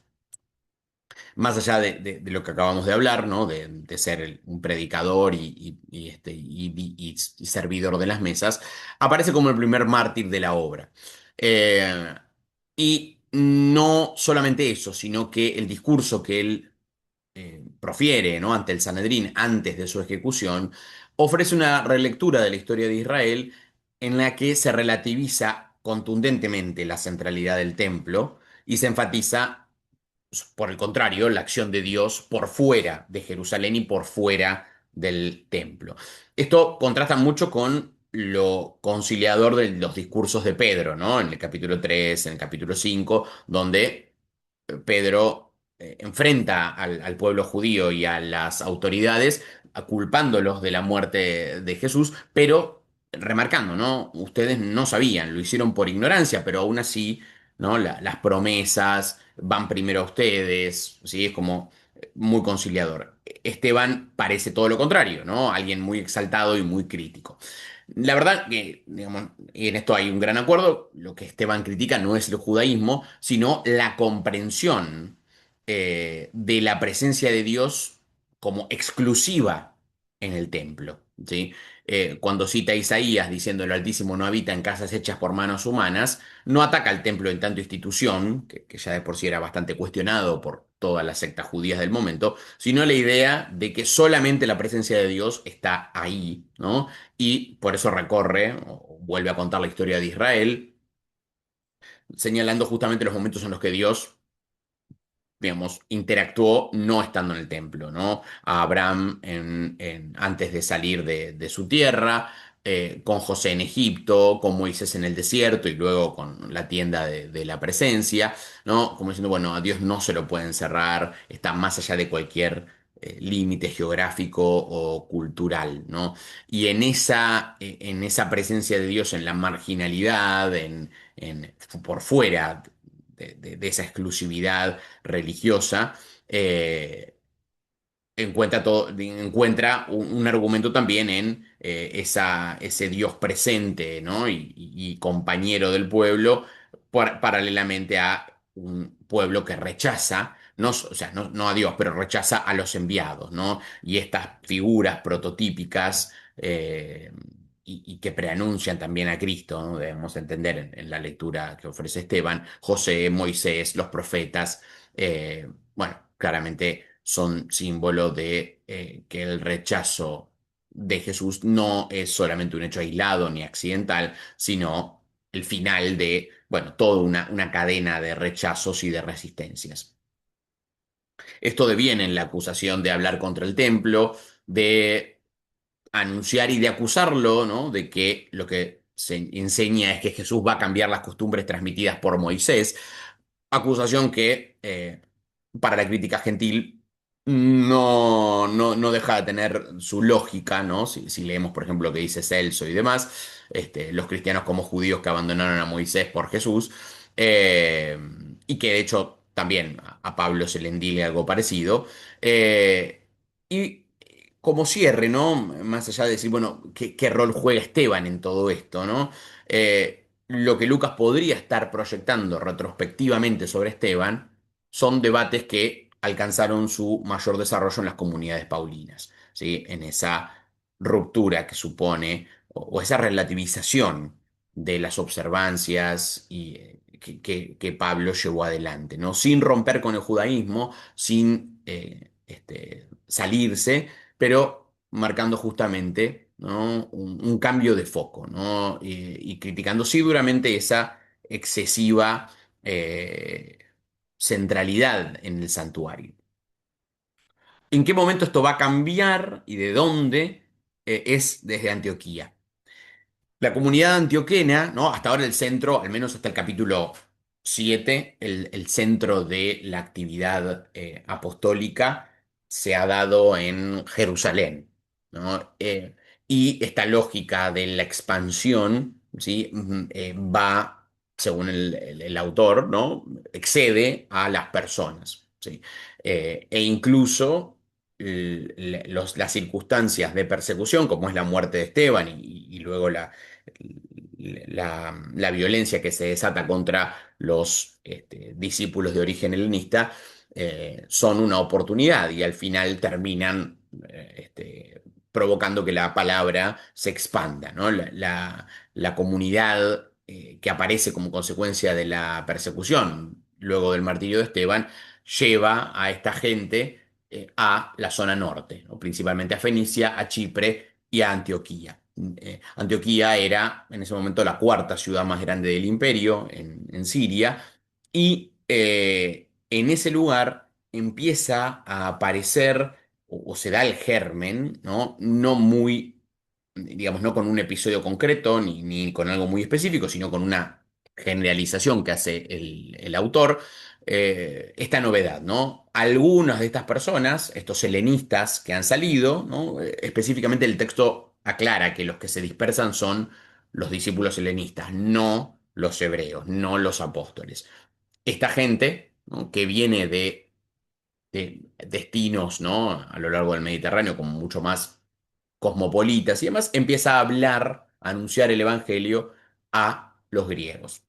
más allá de lo que acabamos de hablar, ¿no? De ser un predicador y servidor de las mesas, aparece como el primer mártir de la obra. Eh, y no solamente eso, sino que el discurso que él profiere, ¿no? Ante el Sanedrín antes de su ejecución, ofrece una relectura de la historia de Israel en la que se relativiza contundentemente la centralidad del templo y se enfatiza, por el contrario, la acción de Dios por fuera de Jerusalén y por fuera del templo. Esto contrasta mucho con lo conciliador de los discursos de Pedro, ¿no? En el capítulo 3, en el capítulo 5, donde Pedro enfrenta al pueblo judío y a las autoridades, culpándolos de la muerte de Jesús, pero remarcando, ¿no? Ustedes no sabían, lo hicieron por ignorancia, pero aún así, ¿no? Las promesas van primero a ustedes, ¿sí? Es como muy conciliador. Esteban parece todo lo contrario, ¿no? Alguien muy exaltado y muy crítico. La verdad que, digamos, y en esto hay un gran acuerdo, lo que Esteban critica no es el judaísmo, sino la comprensión de la presencia de Dios como exclusiva en el templo, ¿sí? Cuando cita a Isaías diciendo el Altísimo no habita en casas hechas por manos humanas, no ataca al templo en tanto institución, que ya de por sí era bastante cuestionado por todas las sectas judías del momento, sino la idea de que solamente la presencia de Dios está ahí, ¿no? Y por eso recorre o vuelve a contar la historia de Israel, señalando justamente los momentos en los que Dios, digamos, interactuó no estando en el templo, ¿no? A Abraham antes de salir de su tierra, con José en Egipto, con Moisés en el desierto y luego con la tienda de la presencia, ¿no? Como diciendo, bueno, a Dios no se lo puede encerrar, está más allá de cualquier límite geográfico o cultural, ¿no? Y en esa presencia de Dios, en la marginalidad, por fuera de esa exclusividad religiosa, encuentra un argumento también en ese Dios presente, ¿no? Y compañero del pueblo, paralelamente a un pueblo que rechaza no, o sea, no a Dios, pero rechaza a los enviados, ¿no? Y estas figuras prototípicas y que preanuncian también a Cristo, ¿no? Debemos entender en la lectura que ofrece Esteban, José, Moisés, los profetas, bueno, claramente son símbolo de que el rechazo de Jesús no es solamente un hecho aislado ni accidental, sino el final de, bueno, toda una cadena de rechazos y de resistencias. Esto deviene en la acusación de hablar contra el templo, de anunciar y de acusarlo, ¿no? De que lo que se enseña es que Jesús va a cambiar las costumbres transmitidas por Moisés, acusación que para la crítica gentil no deja de tener su lógica, ¿no? Si leemos, por ejemplo, lo que dice Celso y demás, los cristianos como judíos que abandonaron a Moisés por Jesús, eh, y que de hecho también a Pablo se le endile algo parecido. Y como cierre, ¿no? Más allá de decir, bueno, qué rol juega Esteban en todo esto, ¿no? Lo que Lucas podría estar proyectando retrospectivamente sobre Esteban son debates que alcanzaron su mayor desarrollo en las comunidades paulinas, ¿sí? En esa ruptura que supone o esa relativización de las observancias que Pablo llevó adelante, ¿no? Sin romper con el judaísmo, sin salirse, pero marcando justamente, ¿no? Un cambio de foco, ¿no? Y criticando sí duramente esa excesiva centralidad en el santuario. ¿En qué momento esto va a cambiar y de dónde? Es desde Antioquía. La comunidad antioquena, ¿no? Hasta ahora el centro, al menos hasta el capítulo 7, el centro de la actividad apostólica se ha dado en Jerusalén, ¿no? Y esta lógica de la expansión, ¿sí? Va, según el autor, ¿no? Excede a las personas, ¿sí? E incluso las circunstancias de persecución, como es la muerte de Esteban y luego la violencia que se desata contra los discípulos de origen helenista, son una oportunidad y al final terminan provocando que la palabra se expanda, ¿no? La comunidad que aparece como consecuencia de la persecución luego del martirio de Esteban lleva a esta gente a la zona norte, ¿no? Principalmente a Fenicia, a Chipre y a Antioquía. Antioquía era en ese momento la cuarta ciudad más grande del imperio en Siria y en ese lugar empieza a aparecer o se da el germen, ¿no? No muy, digamos, no con un episodio concreto ni con algo muy específico, sino con una generalización que hace el autor, esta novedad, ¿no? Algunas de estas personas, estos helenistas que han salido, ¿no? Específicamente el texto aclara que los que se dispersan son los discípulos helenistas, no los hebreos, no los apóstoles. Esta gente, ¿no? Que viene de destinos, ¿no? A lo largo del Mediterráneo como mucho más cosmopolitas y demás, empieza a hablar, a anunciar el evangelio a los griegos.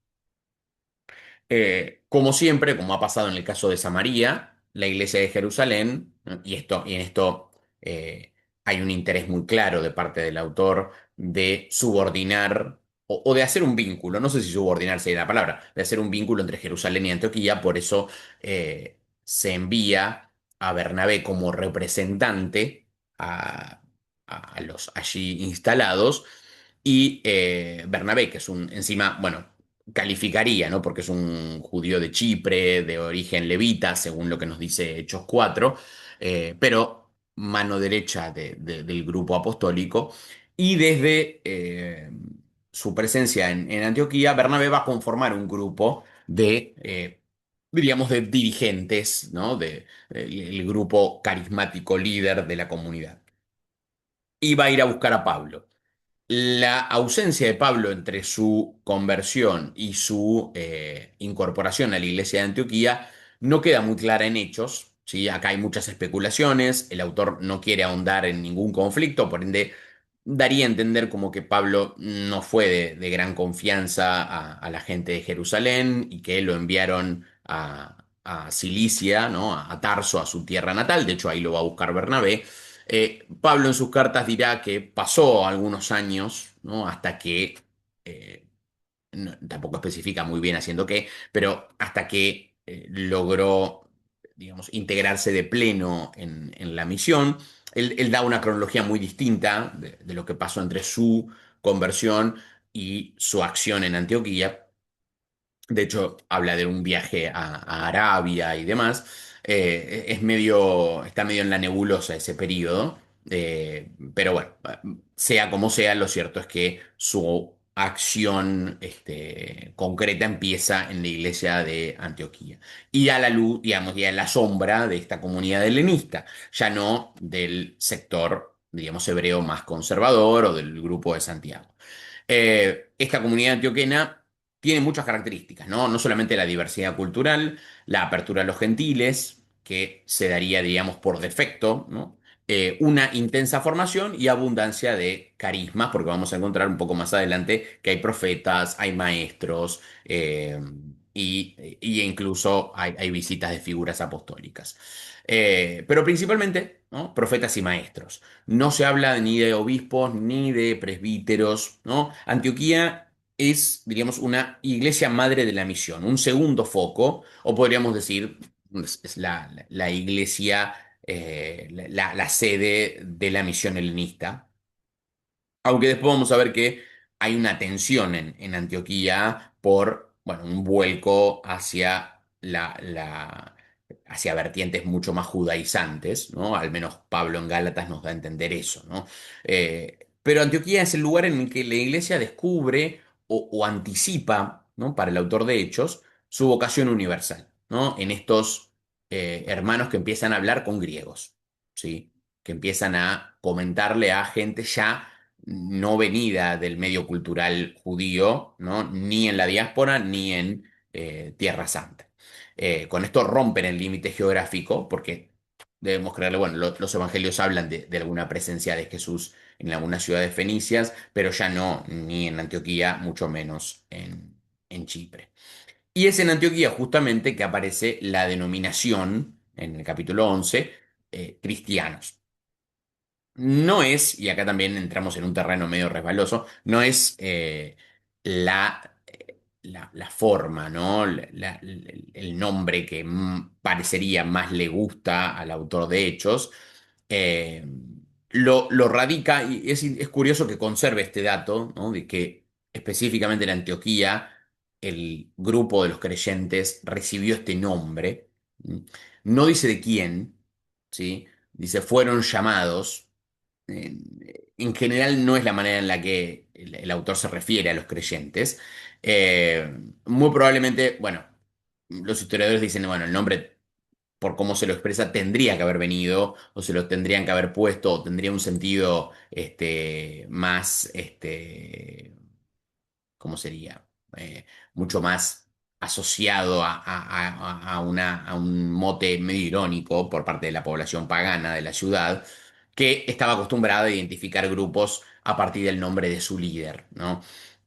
Como siempre, como ha pasado en el caso de Samaria, la iglesia de Jerusalén, ¿no? Y en esto hay un interés muy claro de parte del autor de subordinar o de hacer un vínculo, no sé si subordinar sería la palabra, de hacer un vínculo entre Jerusalén y Antioquía, por eso se envía a Bernabé como representante a, a los allí instalados, y Bernabé, que es un, encima, bueno, calificaría, ¿no? Porque es un judío de Chipre, de origen levita, según lo que nos dice Hechos 4, pero mano derecha del grupo apostólico. Y desde su presencia en Antioquía, Bernabé va a conformar un grupo diríamos, de dirigentes, ¿no? El grupo carismático líder de la comunidad. Y va a ir a buscar a Pablo. La ausencia de Pablo entre su conversión y su incorporación a la iglesia de Antioquía no queda muy clara en hechos, ¿sí? Acá hay muchas especulaciones, el autor no quiere ahondar en ningún conflicto, por ende daría a entender como que Pablo no fue de gran confianza a la gente de Jerusalén y que lo enviaron a Cilicia, ¿no? A Tarso, a su tierra natal. De hecho, ahí lo va a buscar Bernabé. Pablo en sus cartas dirá que pasó algunos años, ¿no? Hasta que, eh, tampoco especifica muy bien haciendo qué, pero hasta que logró, digamos, integrarse de pleno en la misión. Él da una cronología muy distinta de lo que pasó entre su conversión y su acción en Antioquía. De hecho, habla de un viaje a Arabia y demás. Está medio en la nebulosa ese periodo. Pero bueno, sea como sea, lo cierto es que su acción concreta empieza en la iglesia de Antioquía. Y a la luz, digamos, y a la sombra de esta comunidad helenista, ya no del sector, digamos, hebreo más conservador o del grupo de Santiago. Esta comunidad antioquena tiene muchas características, ¿no? No solamente la diversidad cultural, la apertura a los gentiles, que se daría, diríamos, por defecto, ¿no? Una intensa formación y abundancia de carismas, porque vamos a encontrar un poco más adelante que hay profetas, hay maestros, y incluso hay visitas de figuras apostólicas. Pero principalmente, ¿no? Profetas y maestros. No se habla ni de obispos ni de presbíteros, ¿no? Antioquía es, diríamos, una iglesia madre de la misión, un segundo foco, o podríamos decir, es la iglesia, la sede de la misión helenista. Aunque después vamos a ver que hay una tensión en Antioquía por, bueno, un vuelco hacia hacia vertientes mucho más judaizantes, ¿no? Al menos Pablo en Gálatas nos da a entender eso, ¿no? Pero Antioquía es el lugar en el que la iglesia descubre o anticipa, ¿no? Para el autor de Hechos, su vocación universal, ¿no? En estos hermanos que empiezan a hablar con griegos, ¿sí? Que empiezan a comentarle a gente ya no venida del medio cultural judío, ¿no? Ni en la diáspora ni en Tierra Santa. Con esto rompen el límite geográfico porque debemos creerle, bueno, los evangelios hablan de alguna presencia de Jesús en algunas ciudades fenicias, pero ya no ni en Antioquía, mucho menos en Chipre. Y es en Antioquía justamente que aparece la denominación, en el capítulo 11, cristianos. No es, y acá también entramos en un terreno medio resbaloso, no es la forma, ¿no? El nombre que parecería más le gusta al autor de Hechos. eh, lo radica, y es curioso que conserve este dato, ¿no? De que específicamente en Antioquía el grupo de los creyentes recibió este nombre. No dice de quién, ¿sí? Dice fueron llamados. eh, en general no es la manera en la que el autor se refiere a los creyentes. Muy probablemente, bueno, los historiadores dicen, bueno, el nombre, por cómo se lo expresa, tendría que haber venido, o se lo tendrían que haber puesto, o tendría un sentido más, ¿cómo sería? Mucho más asociado a un mote medio irónico por parte de la población pagana de la ciudad, que estaba acostumbrada a identificar grupos a partir del nombre de su líder, ¿no?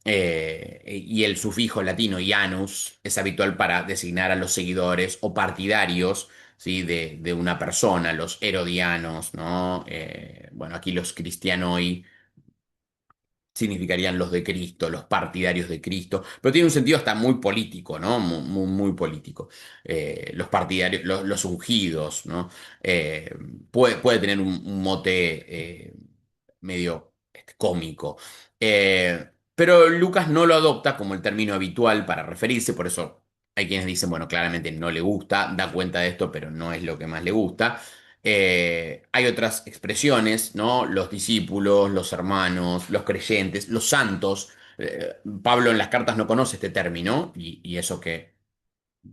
Y el sufijo latino ianus es habitual para designar a los seguidores o partidarios, ¿sí? de una persona, los herodianos, ¿no? Bueno, aquí los cristianoi significarían los de Cristo, los partidarios de Cristo, pero tiene un sentido hasta muy político, ¿no? Muy político. Los partidarios, los ungidos, ¿no? Eh, puede tener un mote medio cómico. Pero Lucas no lo adopta como el término habitual para referirse, por eso hay quienes dicen, bueno, claramente no le gusta, da cuenta de esto, pero no es lo que más le gusta. Hay otras expresiones, ¿no? Los discípulos, los hermanos, los creyentes, los santos. Pablo en las cartas no conoce este término, y eso que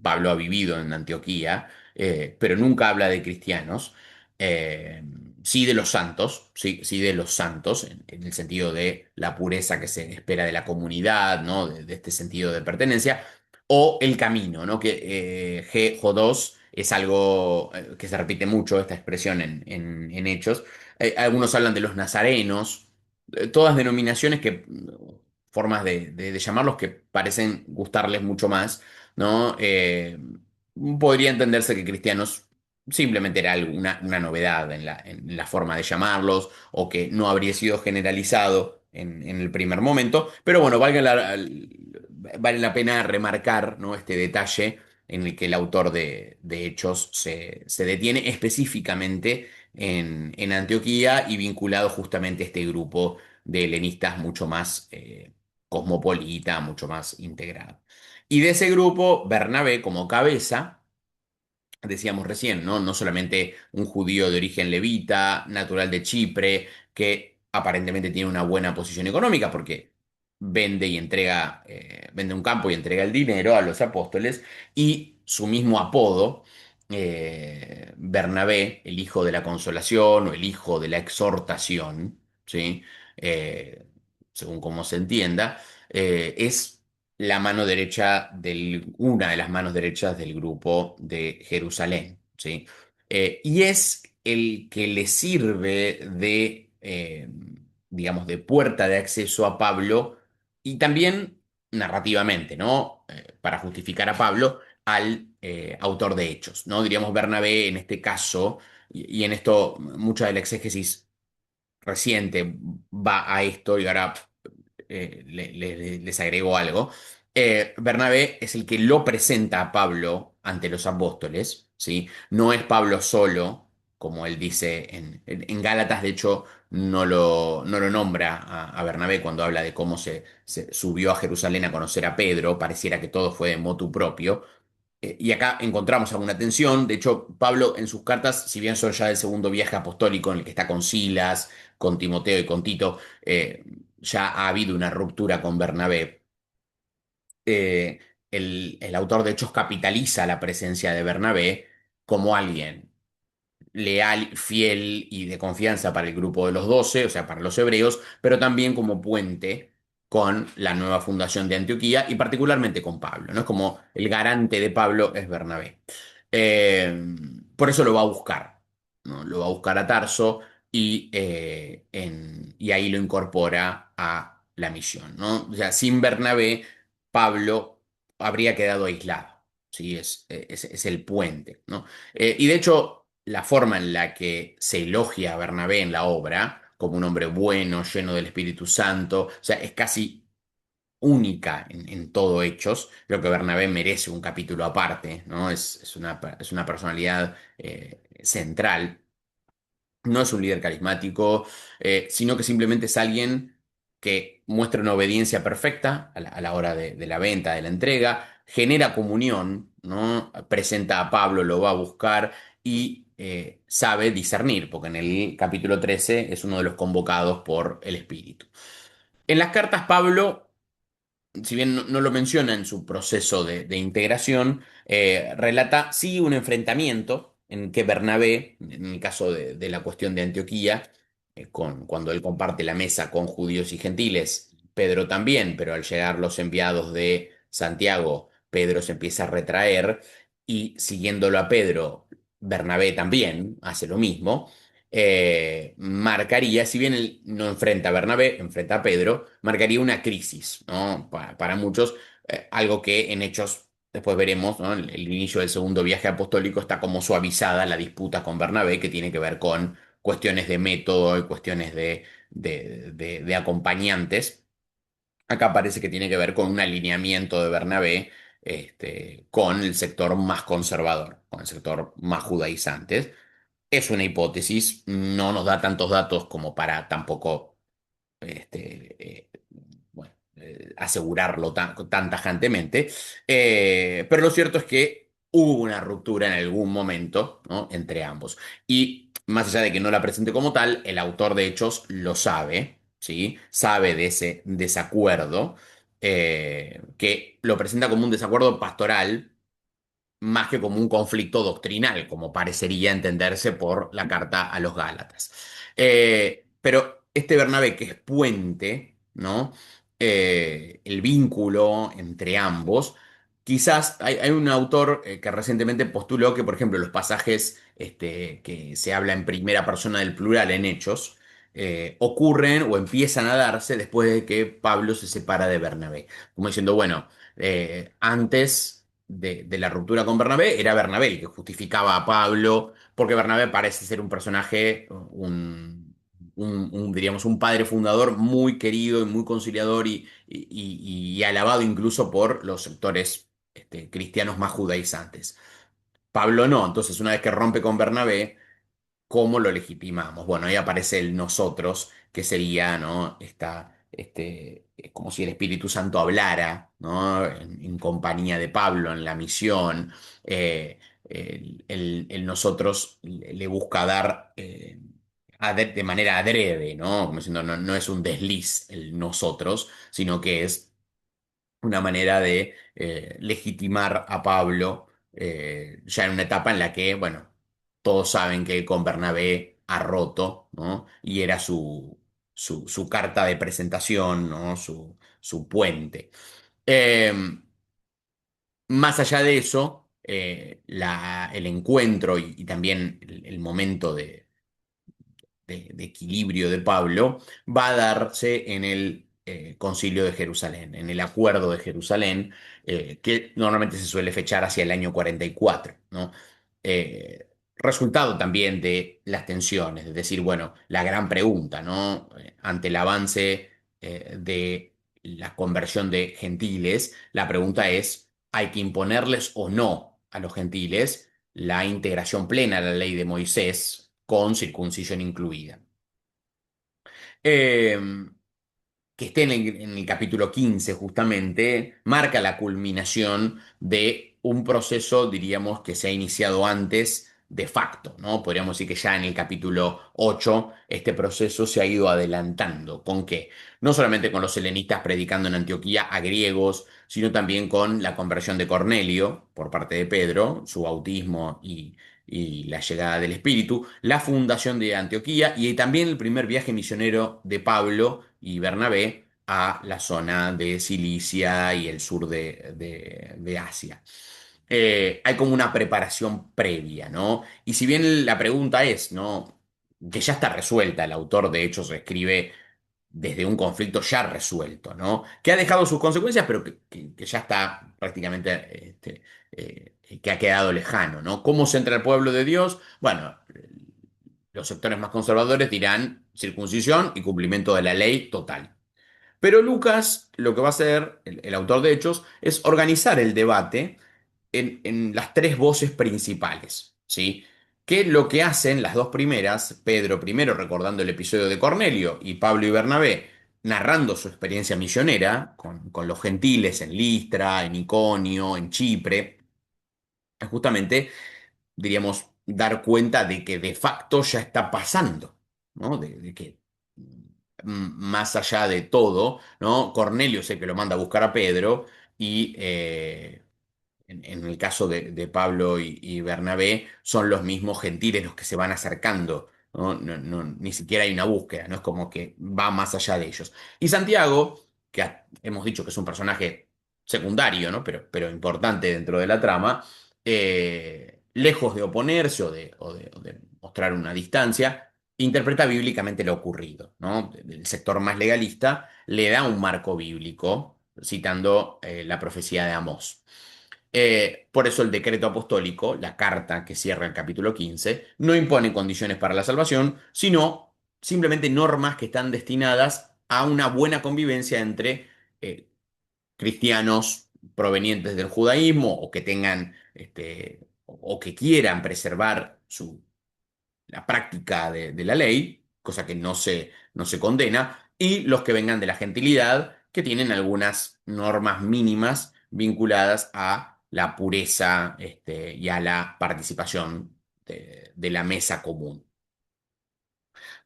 Pablo ha vivido en Antioquía, pero nunca habla de cristianos. Eh, sí de los santos, sí de los santos, en el sentido de la pureza que se espera de la comunidad, ¿no? De este sentido de pertenencia, o el camino, ¿no? Que Jodos es algo que se repite mucho, esta expresión en Hechos. Algunos hablan de los nazarenos, todas denominaciones formas de llamarlos que parecen gustarles mucho más, ¿no? podría entenderse que cristianos simplemente era una novedad en la forma de llamarlos o que no habría sido generalizado en el primer momento. Pero bueno, vale la pena remarcar, ¿no? Este detalle en el que el autor de Hechos se detiene específicamente en Antioquía y vinculado justamente a este grupo de helenistas mucho más cosmopolita, mucho más integrado. Y de ese grupo, Bernabé como cabeza, decíamos recién, ¿no? No solamente un judío de origen levita, natural de Chipre, que aparentemente tiene una buena posición económica porque vende y entrega, vende un campo y entrega el dinero a los apóstoles, y su mismo apodo, Bernabé, el hijo de la consolación o el hijo de la exhortación, ¿sí? Eh, según cómo se entienda, es la mano derecha una de las manos derechas del grupo de Jerusalén, ¿sí? Y es el que le sirve digamos, de puerta de acceso a Pablo y también narrativamente, ¿no? Para justificar a Pablo al autor de Hechos, ¿no? Diríamos Bernabé en este caso, y en esto mucha de la exégesis reciente va a esto y ahora les agrego algo. Bernabé es el que lo presenta a Pablo ante los apóstoles, ¿sí? No es Pablo solo, como él dice en Gálatas, de hecho, no lo nombra a Bernabé cuando habla de cómo se subió a Jerusalén a conocer a Pedro, pareciera que todo fue de motu propio. Y acá encontramos alguna tensión. De hecho, Pablo en sus cartas, si bien son ya del segundo viaje apostólico en el que está con Silas, con Timoteo y con Tito, ya ha habido una ruptura con Bernabé. eh, el autor de Hechos capitaliza la presencia de Bernabé como alguien leal, fiel y de confianza para el grupo de los 12, o sea, para los hebreos, pero también como puente con la nueva fundación de Antioquía y particularmente con Pablo, ¿no? Es como el garante de Pablo es Bernabé. Eh, por eso lo va a buscar, ¿no? Lo va a buscar a Tarso y ahí lo incorpora a la misión, ¿no? O sea, sin Bernabé, Pablo habría quedado aislado, ¿sí? Es el puente, ¿no? Y de hecho, la forma en la que se elogia a Bernabé en la obra, como un hombre bueno, lleno del Espíritu Santo, o sea, es casi única en todo Hechos. Creo que Bernabé merece un capítulo aparte, ¿no? Es una personalidad central. No es un líder carismático, sino que simplemente es alguien que muestra una obediencia perfecta a la hora de la venta, de la entrega, genera comunión, ¿no? Presenta a Pablo, lo va a buscar y sabe discernir, porque en el capítulo 13 es uno de los convocados por el Espíritu. En las cartas, Pablo, si bien no lo menciona en su proceso de integración, relata sí un enfrentamiento en que Bernabé, en el caso de la cuestión de Antioquía, cuando él comparte la mesa con judíos y gentiles, Pedro también, pero al llegar los enviados de Santiago, Pedro se empieza a retraer y siguiéndolo a Pedro, Bernabé también hace lo mismo. Marcaría, si bien él no enfrenta a Bernabé, enfrenta a Pedro, marcaría una crisis, ¿no? Para muchos, algo que en Hechos, después veremos, ¿no? El inicio del segundo viaje apostólico está como suavizada la disputa con Bernabé, que tiene que ver con cuestiones de método y cuestiones de acompañantes. Acá parece que tiene que ver con un alineamiento de Bernabé con el sector más conservador, con el sector más judaizante. Es una hipótesis, no nos da tantos datos como para tampoco bueno, asegurarlo tan tajantemente, pero lo cierto es que hubo una ruptura en algún momento, ¿no? Entre ambos. Y más allá de que no la presente como tal, el autor de Hechos lo sabe, ¿sí? Sabe de ese desacuerdo, que lo presenta como un desacuerdo pastoral más que como un conflicto doctrinal, como parecería entenderse por la carta a los Gálatas. Pero este Bernabé, que es puente, ¿no? El vínculo entre ambos, quizás hay un autor que recientemente postuló que, por ejemplo, los pasajes que se habla en primera persona del plural en Hechos, ocurren o empiezan a darse después de que Pablo se separa de Bernabé. Como diciendo, bueno, antes de la ruptura con Bernabé era Bernabé el que justificaba a Pablo, porque Bernabé parece ser un personaje, diríamos, un padre fundador muy querido y muy conciliador y alabado incluso por los sectores cristianos más judaizantes. Pablo no, entonces una vez que rompe con Bernabé, ¿cómo lo legitimamos? Bueno, ahí aparece el nosotros, que sería, ¿no? Es como si el Espíritu Santo hablara, ¿no? En compañía de Pablo, en la misión. El nosotros le busca dar de manera adrede, ¿no? Como diciendo, no, no es un desliz el nosotros, sino que es una manera de legitimar a Pablo ya en una etapa en la que, bueno, todos saben que con Bernabé ha roto, ¿no? Y era su carta de presentación, ¿no? Su puente. Eh, Más allá de eso, el encuentro y también el momento de equilibrio de Pablo va a darse en el Concilio de Jerusalén, en el Acuerdo de Jerusalén, que normalmente se suele fechar hacia el año 44, ¿no? Resultado también de las tensiones, es decir, bueno, la gran pregunta, ¿no? Ante el avance de la conversión de gentiles, la pregunta es, ¿hay que imponerles o no a los gentiles la integración plena a la ley de Moisés con circuncisión incluida? Eh, que esté en el capítulo 15 justamente, marca la culminación de un proceso, diríamos, que se ha iniciado antes de facto, ¿no? Podríamos decir que ya en el capítulo 8 este proceso se ha ido adelantando. ¿Con qué? No solamente con los helenistas predicando en Antioquía a griegos, sino también con la conversión de Cornelio por parte de Pedro, su bautismo y la llegada del Espíritu, la fundación de Antioquía y también el primer viaje misionero de Pablo y Bernabé a la zona de Cilicia y el sur de Asia. Hay como una preparación previa, ¿no? Y si bien la pregunta es, ¿no? Que ya está resuelta, el autor de hecho se escribe desde un conflicto ya resuelto, ¿no? Que ha dejado sus consecuencias, pero que ya está prácticamente, que ha quedado lejano, ¿no? ¿Cómo se entra el pueblo de Dios? Bueno, los sectores más conservadores dirán circuncisión y cumplimiento de la ley total. Pero Lucas lo que va a hacer, el autor de Hechos, es organizar el debate en las tres voces principales, ¿sí? Que lo que hacen las dos primeras, Pedro primero recordando el episodio de Cornelio y Pablo y Bernabé narrando su experiencia misionera con los gentiles en Listra, en Iconio, en Chipre, es justamente, diríamos, dar cuenta de que de facto ya está pasando, ¿no? De que más allá de todo, ¿no? Cornelio es el que lo manda a buscar a Pedro y en el caso de Pablo y Bernabé, son los mismos gentiles los que se van acercando, ¿no? Ni siquiera hay una búsqueda, no es como que va más allá de ellos. Y Santiago, que hemos dicho que es un personaje secundario, ¿no? Pero importante dentro de la trama, lejos de oponerse o de mostrar una distancia, interpreta bíblicamente lo ocurrido, ¿no? Del sector más legalista le da un marco bíblico, citando la profecía de Amós. Por eso el decreto apostólico, la carta que cierra el capítulo 15, no impone condiciones para la salvación, sino simplemente normas que están destinadas a una buena convivencia entre cristianos provenientes del judaísmo o que tengan o que quieran preservar la práctica de la ley, cosa que no se condena, y los que vengan de la gentilidad, que tienen algunas normas mínimas vinculadas a la pureza y a la participación de la mesa común.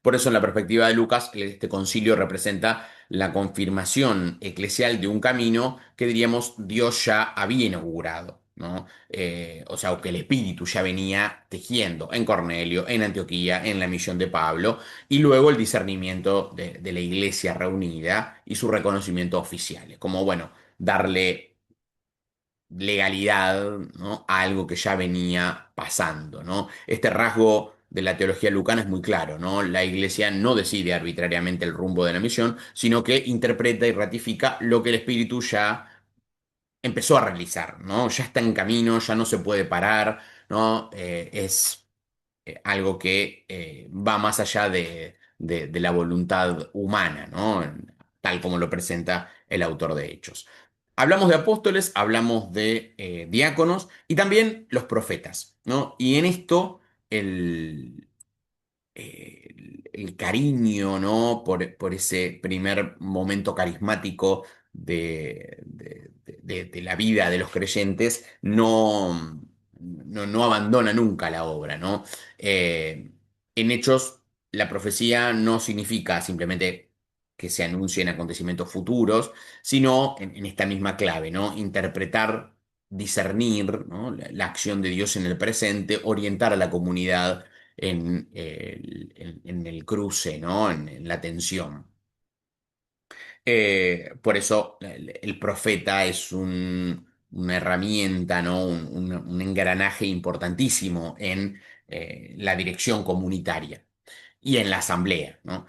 Por eso, en la perspectiva de Lucas, este concilio representa la confirmación eclesial de un camino que diríamos Dios ya había inaugurado, ¿no? O sea, o que el Espíritu ya venía tejiendo en Cornelio, en Antioquía, en la misión de Pablo, y luego el discernimiento de la iglesia reunida y su reconocimiento oficial. Es como, bueno, darle legalidad, ¿no? A algo que ya venía pasando, ¿no? Este rasgo de la teología lucana es muy claro, ¿no? La iglesia no decide arbitrariamente el rumbo de la misión, sino que interpreta y ratifica lo que el Espíritu ya empezó a realizar, ¿no? Ya está en camino, ya no se puede parar, ¿no? Es algo que va más allá de la voluntad humana, ¿no? Tal como lo presenta el autor de Hechos. Hablamos de apóstoles, hablamos de diáconos y también los profetas, ¿no? Y en esto el, el cariño, ¿no? Por ese primer momento carismático de la vida de los creyentes, no abandona nunca la obra, ¿no? En Hechos, la profecía no significa simplemente que se anuncien acontecimientos futuros, sino en esta misma clave, ¿no? Interpretar, discernir, ¿no? La acción de Dios en el presente, orientar a la comunidad en el cruce, ¿no? En la tensión. Por eso el profeta es una herramienta, ¿no? Un engranaje importantísimo en la dirección comunitaria y en la asamblea, ¿no?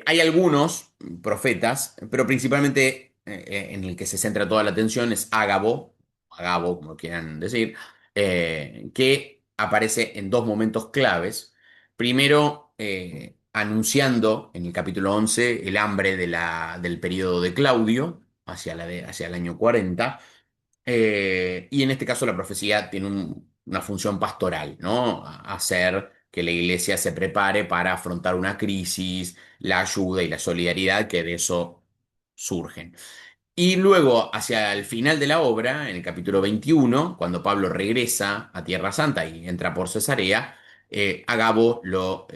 Hay algunos profetas, pero principalmente en el que se centra toda la atención es Agabo, como quieran decir, que aparece en dos momentos claves. Primero, anunciando en el capítulo 11 el hambre del periodo de Claudio, hacia el año 40, y en este caso la profecía tiene una función pastoral, ¿no? Hacer que la iglesia se prepare para afrontar una crisis, la ayuda y la solidaridad que de eso surgen. Y luego, hacia el final de la obra, en el capítulo 21, cuando Pablo regresa a Tierra Santa y entra por Cesarea, Agabo lo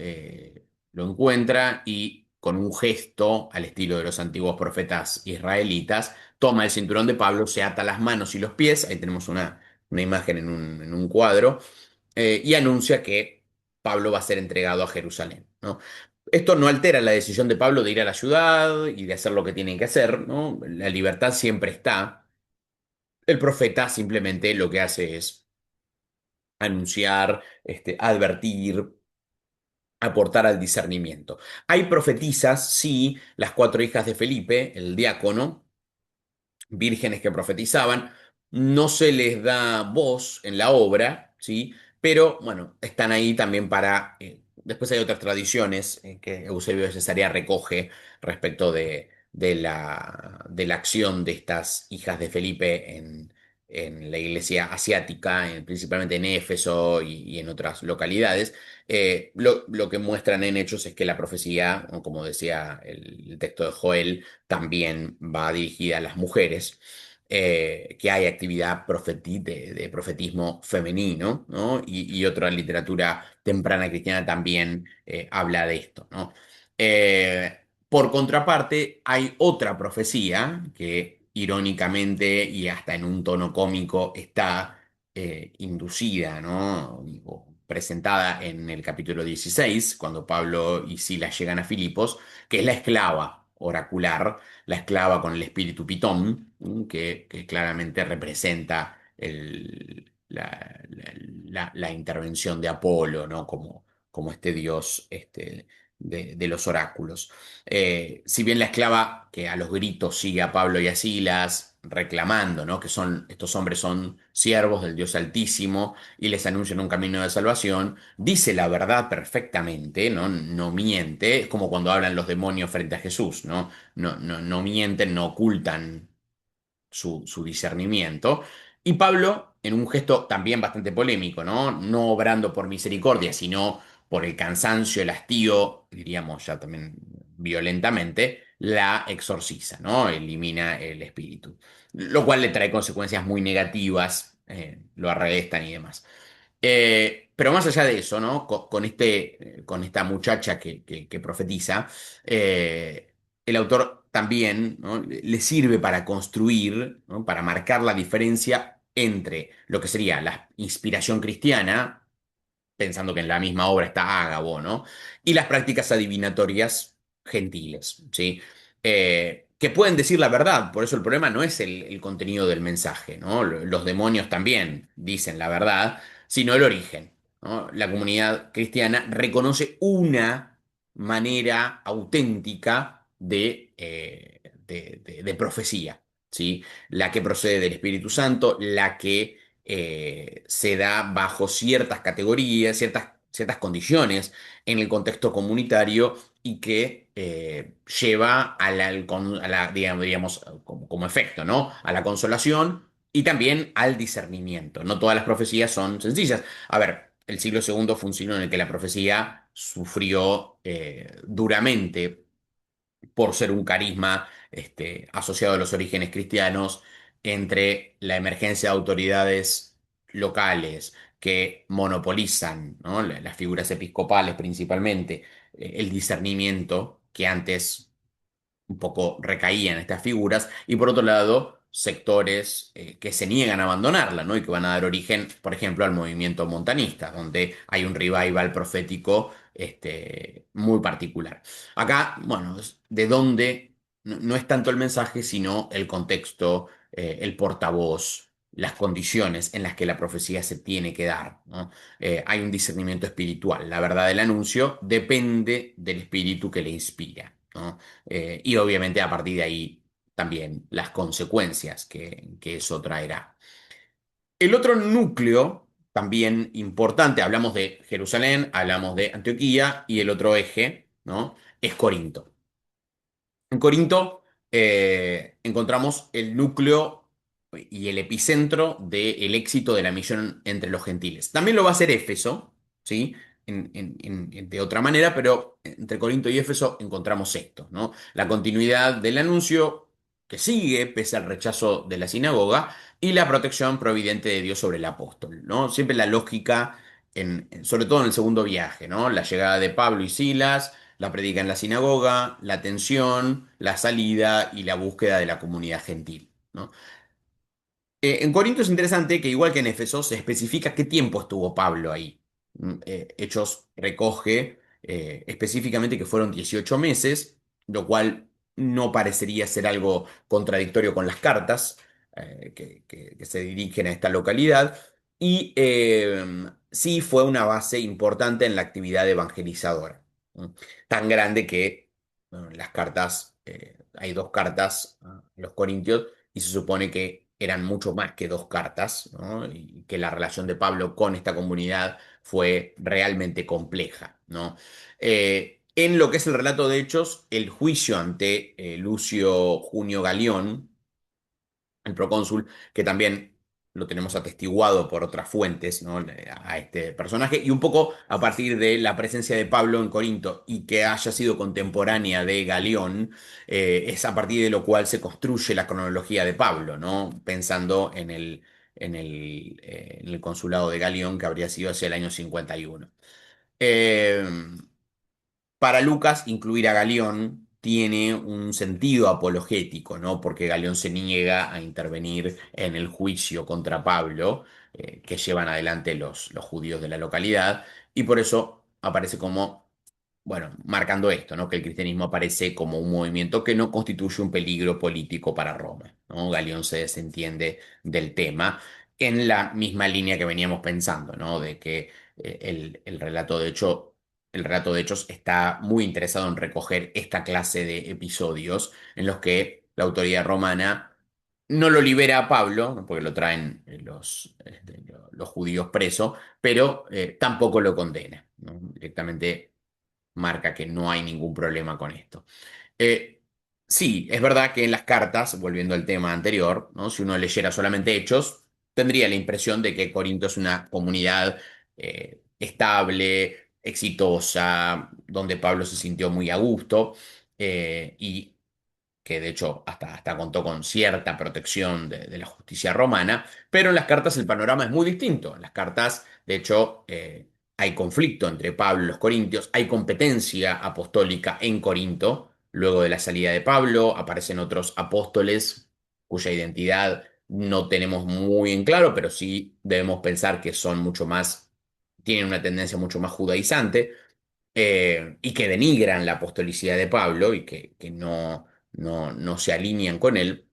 encuentra y con un gesto al estilo de los antiguos profetas israelitas, toma el cinturón de Pablo, se ata las manos y los pies, ahí tenemos una imagen en un cuadro, y anuncia que Pablo va a ser entregado a Jerusalén, ¿no? Esto no altera la decisión de Pablo de ir a la ciudad y de hacer lo que tienen que hacer, ¿no? La libertad siempre está. El profeta simplemente lo que hace es anunciar, advertir, aportar al discernimiento. Hay profetisas, sí, las cuatro hijas de Felipe, el diácono, vírgenes que profetizaban, no se les da voz en la obra, ¿sí? Pero bueno, están ahí también para... después hay otras tradiciones que Eusebio de Cesarea recoge respecto de la acción de estas hijas de Felipe en la iglesia asiática, principalmente en Éfeso y en otras localidades. Lo que muestran en Hechos es que la profecía, o como decía el texto de Joel, también va dirigida a las mujeres, que hay actividad de profetismo femenino, ¿no? Y otra literatura temprana cristiana también habla de esto, ¿no? Por contraparte, hay otra profecía que irónicamente y hasta en un tono cómico está inducida, ¿no? O presentada en el capítulo 16, cuando Pablo y Silas llegan a Filipos, que es la esclava oracular, la esclava con el espíritu pitón, que claramente representa la intervención de Apolo, ¿no? Como este dios de los oráculos. Si bien la esclava, que a los gritos sigue a Pablo y a Silas, reclamando, ¿no? Que estos hombres son siervos del Dios Altísimo y les anuncian un camino de salvación, dice la verdad perfectamente, ¿no? No miente, es como cuando hablan los demonios frente a Jesús, ¿no? No mienten, no ocultan su discernimiento. Y Pablo, en un gesto también bastante polémico, ¿no? No obrando por misericordia, sino por el cansancio, el hastío, diríamos ya también violentamente, la exorciza, ¿no? Elimina el espíritu. Lo cual le trae consecuencias muy negativas, lo arrestan y demás. Pero más allá de eso, ¿no? Con esta muchacha que profetiza, el autor también, ¿no? Le sirve para construir, ¿no? Para marcar la diferencia entre lo que sería la inspiración cristiana, pensando que en la misma obra está Ágabo, ¿no? Y las prácticas adivinatorias gentiles, ¿sí? Que pueden decir la verdad, por eso el problema no es el contenido del mensaje, ¿no? Los demonios también dicen la verdad, sino el origen, ¿no? La comunidad cristiana reconoce una manera auténtica de profecía. ¿sí? La que procede del Espíritu Santo, la que se da bajo ciertas categorías, ciertas condiciones en el contexto comunitario y que lleva digamos, como efecto, ¿no? A la consolación y también al discernimiento. No todas las profecías son sencillas. A ver, el siglo segundo fue un siglo en el que la profecía sufrió duramente por ser un carisma asociado a los orígenes cristianos, entre la emergencia de autoridades locales que monopolizan, ¿no? Las figuras episcopales principalmente, el discernimiento que antes un poco recaían estas figuras, y por otro lado, sectores que se niegan a abandonarla, ¿no? Y que van a dar origen, por ejemplo, al movimiento montanista, donde hay un revival profético muy particular. Acá, bueno, de dónde no es tanto el mensaje, sino el contexto, el portavoz, las condiciones en las que la profecía se tiene que dar, ¿no? Hay un discernimiento espiritual. La verdad del anuncio depende del espíritu que le inspira, ¿no? Y obviamente a partir de ahí también las consecuencias que eso traerá. El otro núcleo, también importante, hablamos de Jerusalén, hablamos de Antioquía y el otro eje, ¿no? Es Corinto. En Corinto encontramos el núcleo y el epicentro del éxito de la misión entre los gentiles. También lo va a hacer Éfeso, ¿sí? De otra manera, pero entre Corinto y Éfeso encontramos esto, ¿no? La continuidad del anuncio que sigue pese al rechazo de la sinagoga y la protección providente de Dios sobre el apóstol, ¿no? Siempre la lógica, sobre todo en el segundo viaje, ¿no? La llegada de Pablo y Silas, la predica en la sinagoga, la atención, la salida y la búsqueda de la comunidad gentil, ¿no? En Corinto es interesante que, igual que en Éfeso, se especifica qué tiempo estuvo Pablo ahí. Hechos recoge específicamente que fueron 18 meses, lo cual no parecería ser algo contradictorio con las cartas que se dirigen a esta localidad. Y sí fue una base importante en la actividad evangelizadora, ¿no? Tan grande que bueno, las cartas, hay dos cartas a los Corintios y se supone que eran mucho más que dos cartas, ¿no? Y que la relación de Pablo con esta comunidad fue realmente compleja, ¿no? En lo que es el relato de Hechos, el juicio ante Lucio Junio Galión, el procónsul, que también lo tenemos atestiguado por otras fuentes, ¿no? A este personaje, y un poco a partir de la presencia de Pablo en Corinto y que haya sido contemporánea de Galión, es a partir de lo cual se construye la cronología de Pablo, ¿no? Pensando en el consulado de Galión, que habría sido hacia el año 51. Eh, para Lucas, incluir a Galión tiene un sentido apologético, ¿no? Porque Galión se niega a intervenir en el juicio contra Pablo, que llevan adelante los judíos de la localidad, y por eso aparece como, bueno, marcando esto, ¿no? Que el cristianismo aparece como un movimiento que no constituye un peligro político para Roma, ¿no? Galión se desentiende del tema en la misma línea que veníamos pensando, ¿no? De que el relato de hecho el relato de Hechos está muy interesado en recoger esta clase de episodios en los que la autoridad romana no lo libera a Pablo, ¿no? Porque lo traen los judíos presos, pero tampoco lo condena, ¿no? Directamente marca que no hay ningún problema con esto. Eh, sí, es verdad que en las cartas, volviendo al tema anterior, ¿no? Si uno leyera solamente Hechos, tendría la impresión de que Corinto es una comunidad estable, exitosa, donde Pablo se sintió muy a gusto y que de hecho hasta contó con cierta protección de la justicia romana, pero en las cartas el panorama es muy distinto. En las cartas, de hecho, hay conflicto entre Pablo y los corintios, hay competencia apostólica en Corinto. Luego de la salida de Pablo, aparecen otros apóstoles cuya identidad no tenemos muy en claro, pero sí debemos pensar que son mucho más, tienen una tendencia mucho más judaizante y que denigran la apostolicidad de Pablo y que no se alinean con él.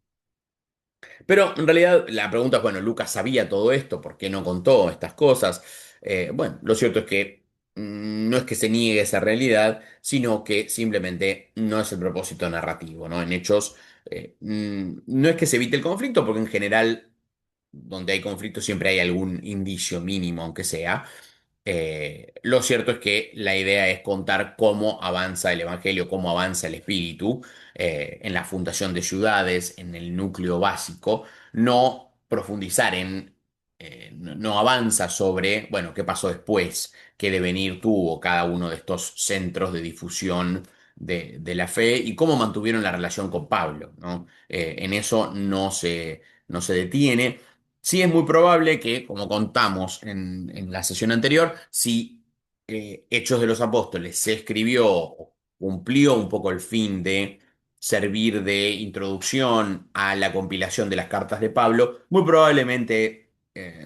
Pero en realidad la pregunta es, bueno, Lucas sabía todo esto, ¿por qué no contó estas cosas? Bueno, lo cierto es que no es que se niegue esa realidad, sino que simplemente no es el propósito narrativo, ¿no? En Hechos, No es que se evite el conflicto, porque en general, donde hay conflicto, siempre hay algún indicio mínimo, aunque sea. Lo cierto es que la idea es contar cómo avanza el Evangelio, cómo avanza el Espíritu en la fundación de ciudades, en el núcleo básico, no profundizar no avanza sobre, bueno, qué pasó después, qué devenir tuvo cada uno de estos centros de difusión de la fe y cómo mantuvieron la relación con Pablo, ¿no? En eso no se detiene. Sí es muy probable que, como contamos en la sesión anterior, si Hechos de los Apóstoles se escribió, o cumplió un poco el fin de servir de introducción a la compilación de las cartas de Pablo, muy probablemente,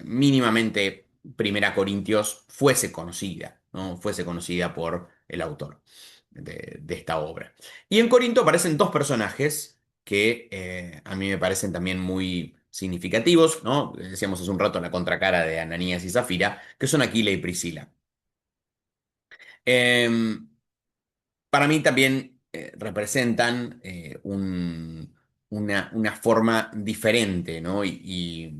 mínimamente, Primera Corintios fuese conocida, ¿no? Fuese conocida por el autor de esta obra. Y en Corinto aparecen dos personajes que a mí me parecen también muy significativos, ¿no? Decíamos hace un rato la contracara de Ananías y Zafira, que son Aquila y Priscila. Em, para mí también representan una forma diferente, ¿no? Y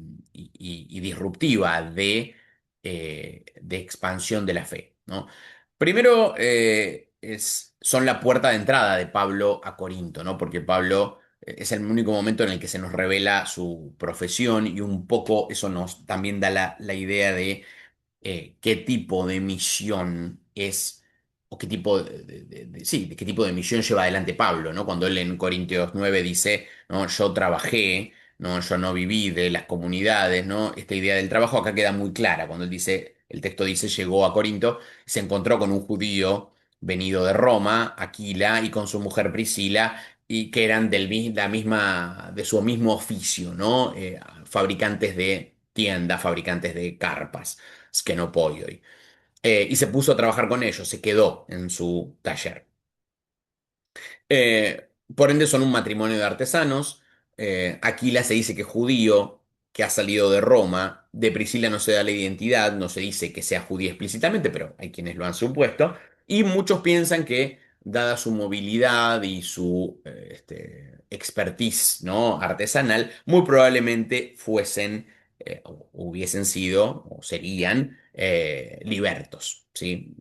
disruptiva de expansión de la fe, ¿no? Primero, son la puerta de entrada de Pablo a Corinto, ¿no? Porque Pablo es el único momento en el que se nos revela su profesión y un poco eso nos también da la idea de qué tipo de misión es, o qué tipo sí, de qué tipo de misión lleva adelante Pablo, ¿no? Cuando él en Corintios 9 dice, ¿no? Yo trabajé, ¿no? Yo no viví de las comunidades, ¿no? Esta idea del trabajo acá queda muy clara. Cuando él dice, el texto dice, llegó a Corinto, se encontró con un judío venido de Roma, Aquila, y con su mujer Priscila, y que eran la misma, de su mismo oficio, ¿no? Fabricantes de tiendas, fabricantes de carpas. Skenopoioi. Y se puso a trabajar con ellos, se quedó en su taller. Por ende son un matrimonio de artesanos. Aquila se dice que es judío, que ha salido de Roma. De Priscila no se da la identidad, no se dice que sea judía explícitamente, pero hay quienes lo han supuesto. Y muchos piensan que, dada su movilidad y su expertise, ¿no? artesanal, muy probablemente o hubiesen sido, o serían, libertos, ¿sí?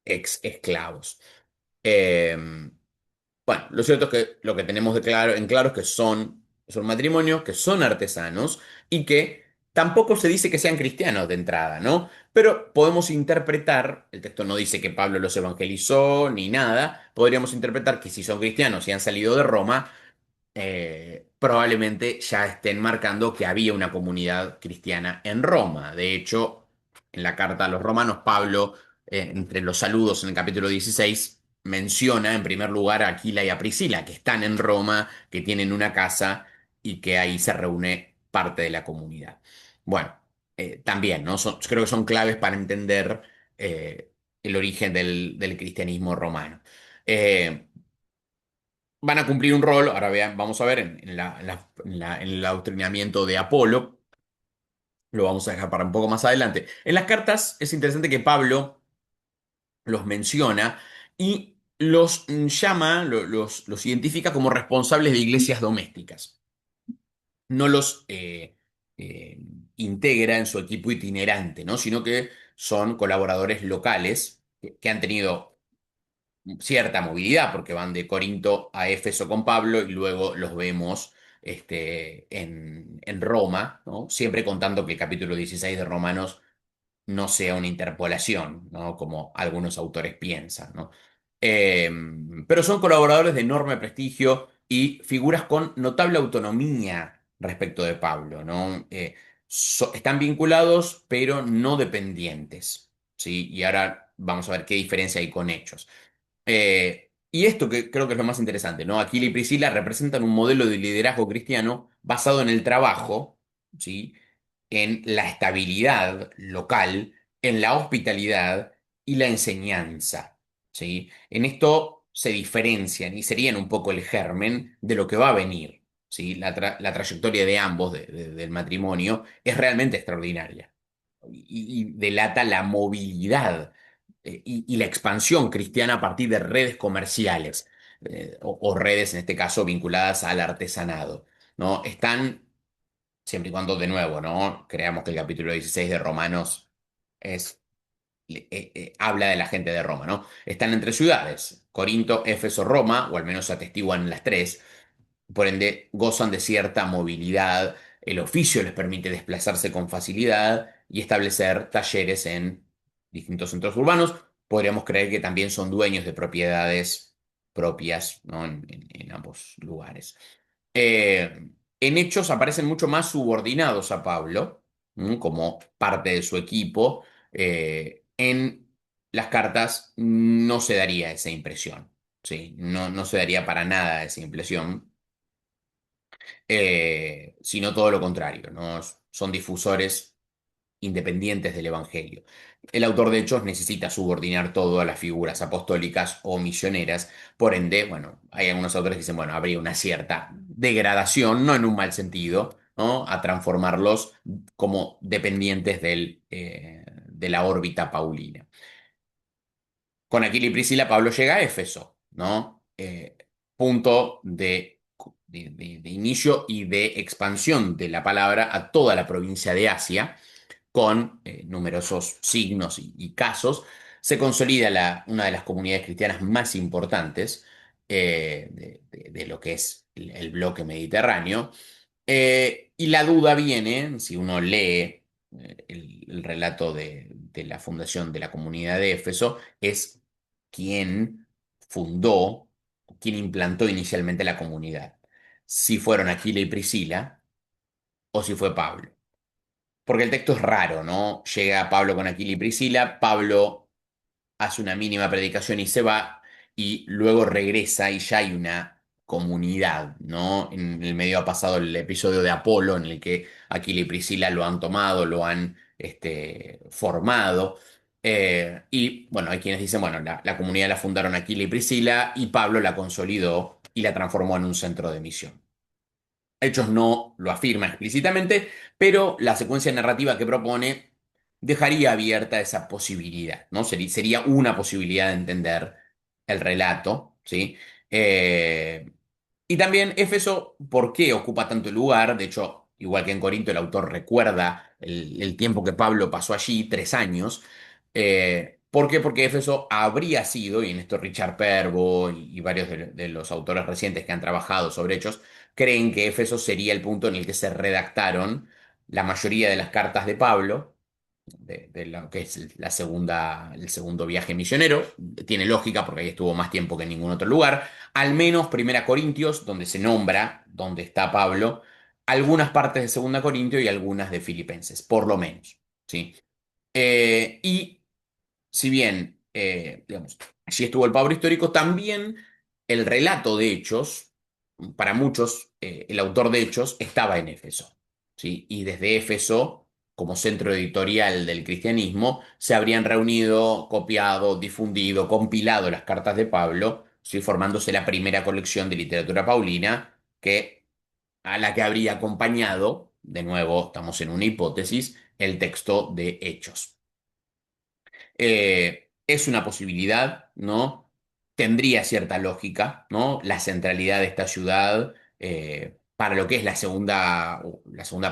Ex esclavos. Eh, bueno, lo cierto es que lo que tenemos en claro es que son matrimonios, que son artesanos y que tampoco se dice que sean cristianos de entrada, ¿no? Pero podemos interpretar, el texto no dice que Pablo los evangelizó ni nada, podríamos interpretar que si son cristianos y han salido de Roma, probablemente ya estén marcando que había una comunidad cristiana en Roma. De hecho, en la carta a los romanos, Pablo, entre los saludos en el capítulo 16, menciona en primer lugar a Aquila y a Priscila, que están en Roma, que tienen una casa y que ahí se reúne parte de la comunidad. Bueno, también, ¿no? Creo que son claves para entender el origen del cristianismo romano. Eh, Van a cumplir un rol, ahora vean, vamos a ver en el adoctrinamiento de Apolo, lo vamos a dejar para un poco más adelante. En las cartas es interesante que Pablo los menciona y los llama, los identifica como responsables de iglesias domésticas. No los eh, integra en su equipo itinerante, ¿no? Sino que son colaboradores locales que han tenido cierta movilidad, porque van de Corinto a Éfeso con Pablo y luego los vemos en Roma, ¿no? Siempre contando que el capítulo 16 de Romanos no sea una interpolación, ¿no? Como algunos autores piensan, ¿no? Eh, pero son colaboradores de enorme prestigio y figuras con notable autonomía respecto de Pablo, ¿no? Están vinculados, pero no dependientes, ¿sí? Y ahora vamos a ver qué diferencia hay con Hechos. Y esto que creo que es lo más interesante, ¿no? Aquila y Priscila representan un modelo de liderazgo cristiano basado en el trabajo, ¿sí? En la estabilidad local, en la hospitalidad y la enseñanza, ¿sí? En esto se diferencian y serían un poco el germen de lo que va a venir, ¿sí? La trayectoria de ambos, del matrimonio, es realmente extraordinaria y delata la movilidad y la expansión cristiana a partir de redes comerciales. o redes, en este caso, vinculadas al artesanado, ¿no? Están, siempre y cuando, de nuevo, ¿no? Creamos que el capítulo 16 de Romanos es, habla de la gente de Roma, ¿no? Están entre ciudades, Corinto, Éfeso, Roma, o al menos atestiguan las tres. Por ende, gozan de cierta movilidad, el oficio les permite desplazarse con facilidad y establecer talleres en distintos centros urbanos. Podríamos creer que también son dueños de propiedades propias, ¿no? En ambos lugares. En Hechos aparecen mucho más subordinados a Pablo, como parte de su equipo. En las cartas no se daría esa impresión, ¿sí? No se daría para nada esa impresión, sino todo lo contrario, ¿no? Son difusores independientes del Evangelio. El autor de Hechos necesita subordinar todo a las figuras apostólicas o misioneras, por ende, bueno, hay algunos autores que dicen, bueno, habría una cierta degradación, no en un mal sentido, ¿no? A transformarlos como dependientes de la órbita paulina. Con Aquila y Priscila, Pablo llega a Éfeso, ¿no? Punto de inicio y de expansión de la palabra a toda la provincia de Asia, con numerosos signos y casos. Se consolida una de las comunidades cristianas más importantes de lo que es el bloque mediterráneo. Y la duda viene, si uno lee el relato de la fundación de la comunidad de Éfeso, es quién fundó, quién implantó inicialmente la comunidad. Si fueron Aquila y Priscila o si fue Pablo. Porque el texto es raro, ¿no? Llega Pablo con Aquila y Priscila, Pablo hace una mínima predicación y se va, y luego regresa y ya hay una comunidad, ¿no? En el medio ha pasado el episodio de Apolo, en el que Aquila y Priscila lo han tomado, lo han formado. Y bueno, hay quienes dicen, bueno, la comunidad la fundaron Aquila y Priscila y Pablo la consolidó y la transformó en un centro de misión. Hechos no lo afirma explícitamente, pero la secuencia narrativa que propone dejaría abierta esa posibilidad, ¿no? Sería una posibilidad de entender el relato, ¿sí? Eh, y también Éfeso, ¿por qué ocupa tanto lugar? De hecho, igual que en Corinto, el autor recuerda el tiempo que Pablo pasó allí, 3 años. ¿Por qué? Porque Éfeso habría sido, y en esto Richard Perbo y varios de los autores recientes que han trabajado sobre Hechos, creen que Éfeso sería el punto en el que se redactaron la mayoría de las cartas de Pablo, de lo que es el segundo viaje misionero. Tiene lógica porque ahí estuvo más tiempo que en ningún otro lugar. Al menos Primera Corintios, donde se nombra dónde está Pablo, algunas partes de Segunda Corintios y algunas de Filipenses, por lo menos, ¿sí? Y si bien, digamos, allí estuvo el Pablo histórico, también el relato de Hechos, para muchos, el autor de Hechos estaba en Éfeso, ¿sí? Y desde Éfeso, como centro editorial del cristianismo, se habrían reunido, copiado, difundido, compilado las cartas de Pablo, ¿sí? Formándose la primera colección de literatura paulina, a la que habría acompañado, de nuevo, estamos en una hipótesis, el texto de Hechos. Es una posibilidad, ¿no? Tendría cierta lógica, ¿no? La centralidad de esta ciudad para lo que es la segunda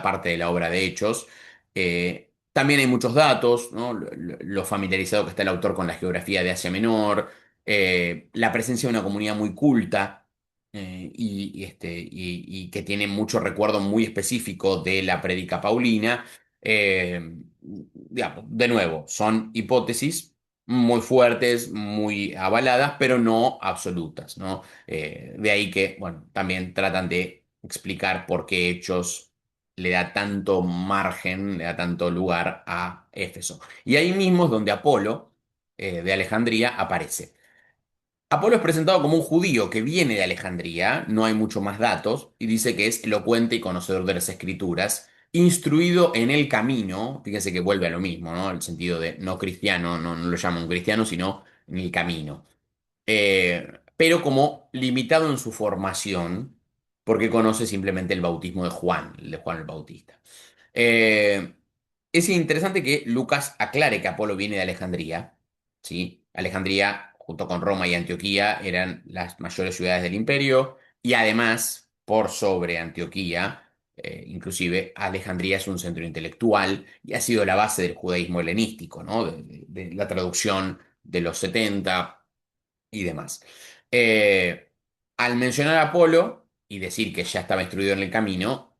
parte de la obra de Hechos. También hay muchos datos, ¿no? Lo familiarizado que está el autor con la geografía de Asia Menor, la presencia de una comunidad muy culta. Y que tiene mucho recuerdo muy específico de la prédica paulina. Digamos, de nuevo, son hipótesis muy fuertes, muy avaladas, pero no absolutas, ¿no? De ahí que, bueno, también tratan de explicar por qué Hechos le da tanto margen, le da tanto lugar a Éfeso. Y ahí mismo es donde Apolo, de Alejandría, aparece. Apolo es presentado como un judío que viene de Alejandría, no hay mucho más datos, y dice que es elocuente y conocedor de las escrituras, instruido en el camino, fíjense que vuelve a lo mismo, ¿no? El sentido de no cristiano, no lo llama un cristiano, sino en el camino. Pero como limitado en su formación, porque conoce simplemente el bautismo de Juan, el de Juan el Bautista. Eh, es interesante que Lucas aclare que Apolo viene de Alejandría, ¿sí? Alejandría junto con Roma y Antioquía, eran las mayores ciudades del imperio, y además, por sobre Antioquía, inclusive Alejandría es un centro intelectual y ha sido la base del judaísmo helenístico, ¿no? De la traducción de los 70 y demás. Eh, Al mencionar a Apolo y decir que ya estaba instruido en el camino,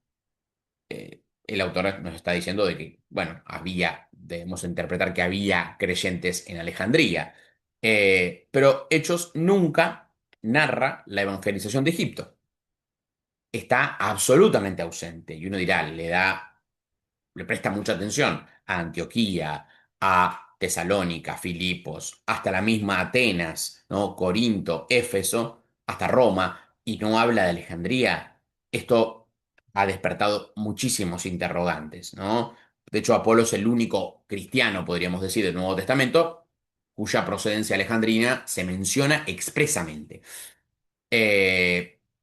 el autor nos está diciendo de que, bueno, debemos interpretar que había creyentes en Alejandría. Pero Hechos nunca narra la evangelización de Egipto. Está absolutamente ausente. Y uno dirá, le presta mucha atención a Antioquía, a Tesalónica, Filipos, hasta la misma Atenas, ¿no? Corinto, Éfeso, hasta Roma, y no habla de Alejandría. Esto ha despertado muchísimos interrogantes, ¿no? De hecho, Apolo es el único cristiano, podríamos decir, del Nuevo Testamento cuya procedencia alejandrina se menciona expresamente.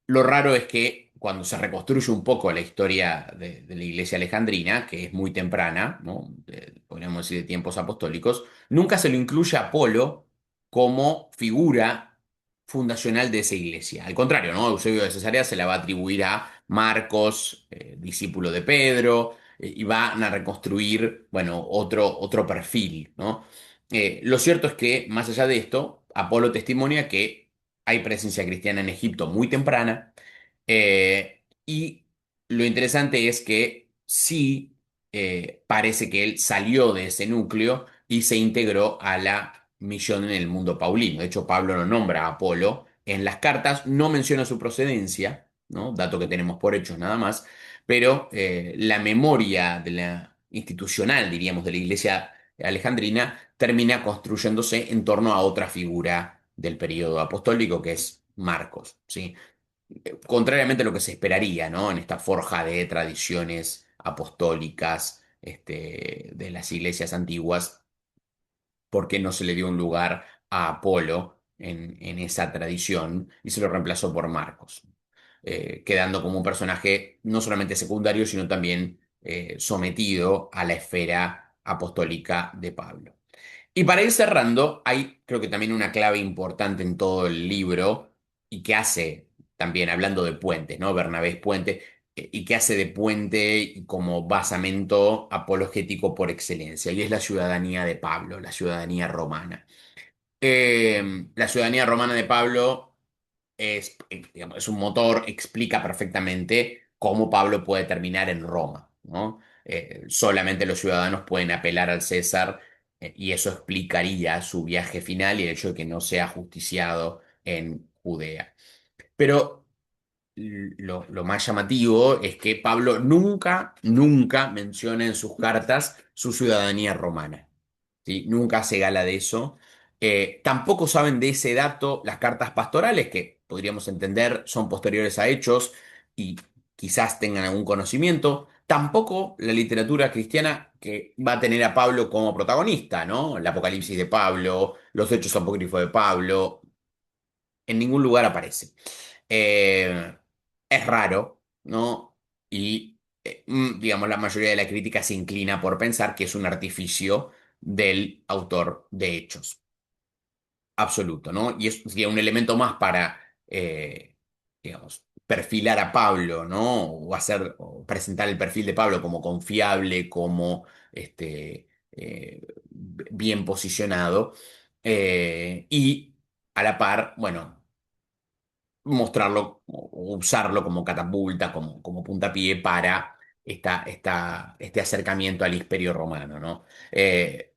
Lo raro es que cuando se reconstruye un poco la historia de la iglesia alejandrina, que es muy temprana, ¿no? Podríamos decir de tiempos apostólicos, nunca se lo incluye a Apolo como figura fundacional de esa iglesia. Al contrario, ¿no? Eusebio de Cesarea se la va a atribuir a Marcos, discípulo de Pedro, y van a reconstruir, bueno, otro perfil, ¿no? Lo cierto es que, más allá de esto, Apolo testimonia que hay presencia cristiana en Egipto muy temprana. Y lo interesante es que sí, parece que él salió de ese núcleo y se integró a la misión en el mundo paulino. De hecho, Pablo lo nombra a Apolo en las cartas, no menciona su procedencia, ¿no? Dato que tenemos por hechos nada más, pero la memoria de la institucional, diríamos, de la iglesia alejandrina termina construyéndose en torno a otra figura del periodo apostólico que es Marcos, ¿sí? Contrariamente a lo que se esperaría, ¿no? En esta forja de tradiciones apostólicas, de las iglesias antiguas, ¿por qué no se le dio un lugar a Apolo en esa tradición y se lo reemplazó por Marcos? Quedando como un personaje no solamente secundario, sino también sometido a la esfera apostólica de Pablo. Y para ir cerrando, hay creo que también una clave importante en todo el libro y que hace también, hablando de puentes, ¿no? Bernabé es puente, y que hace de puente y como basamento apologético por excelencia, y es la ciudadanía de Pablo, la ciudadanía romana. La ciudadanía romana de Pablo digamos, es un motor, explica perfectamente cómo Pablo puede terminar en Roma, ¿no? Solamente los ciudadanos pueden apelar al César, y eso explicaría su viaje final y el hecho de que no sea justiciado en Judea. Pero lo más llamativo es que Pablo nunca menciona en sus cartas su ciudadanía romana. ¿Sí? Nunca hace gala de eso. Tampoco saben de ese dato las cartas pastorales, que podríamos entender son posteriores a Hechos y quizás tengan algún conocimiento. Tampoco la literatura cristiana que va a tener a Pablo como protagonista, ¿no? El Apocalipsis de Pablo, los Hechos apócrifos de Pablo, en ningún lugar aparece. Eh, es raro, ¿no? Y, digamos, la mayoría de la crítica se inclina por pensar que es un artificio del autor de Hechos, absoluto, ¿no? Y eso sería un elemento más para, digamos, perfilar a Pablo, ¿no? O presentar el perfil de Pablo como confiable, como bien posicionado. Y a la par, bueno, mostrarlo o usarlo como catapulta, como puntapié para este acercamiento al Imperio Romano, ¿no?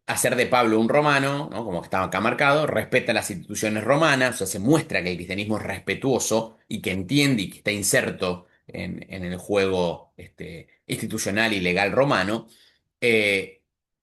Hacer de Pablo un romano, ¿no? Como estaba acá marcado, respeta las instituciones romanas, o sea, se muestra que el cristianismo es respetuoso y que entiende y que está inserto en el juego institucional y legal romano.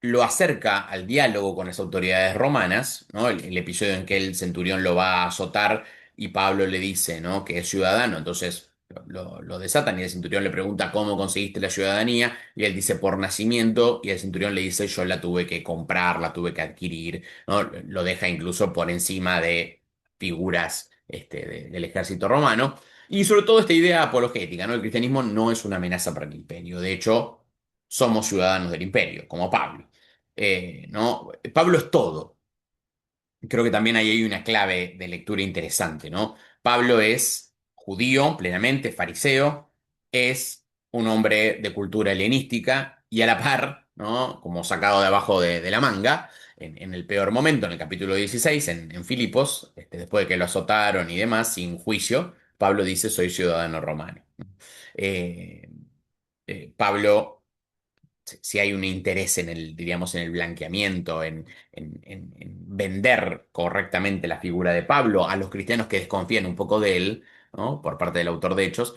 Lo acerca al diálogo con las autoridades romanas, ¿no? El episodio en que el centurión lo va a azotar y Pablo le dice, ¿no? Que es ciudadano, entonces lo desatan y el centurión le pregunta cómo conseguiste la ciudadanía y él dice por nacimiento y el centurión le dice yo la tuve que comprar, la tuve que adquirir, ¿no? Lo deja incluso por encima de figuras del ejército romano y sobre todo esta idea apologética, ¿no? El cristianismo no es una amenaza para el imperio, de hecho somos ciudadanos del imperio, como Pablo. ¿No? Pablo es todo. creo que también ahí hay una clave de lectura interesante, ¿no? Pablo es judío plenamente, fariseo, es un hombre de cultura helenística y a la par, ¿no? Como sacado de abajo de la manga, en el peor momento, en el capítulo 16, en Filipos, después de que lo azotaron y demás, sin juicio, Pablo dice, soy ciudadano romano. Eh, Pablo si hay un interés en el, diríamos, en el blanqueamiento, en vender correctamente la figura de Pablo a los cristianos que desconfían un poco de él, ¿no? Por parte del autor de Hechos,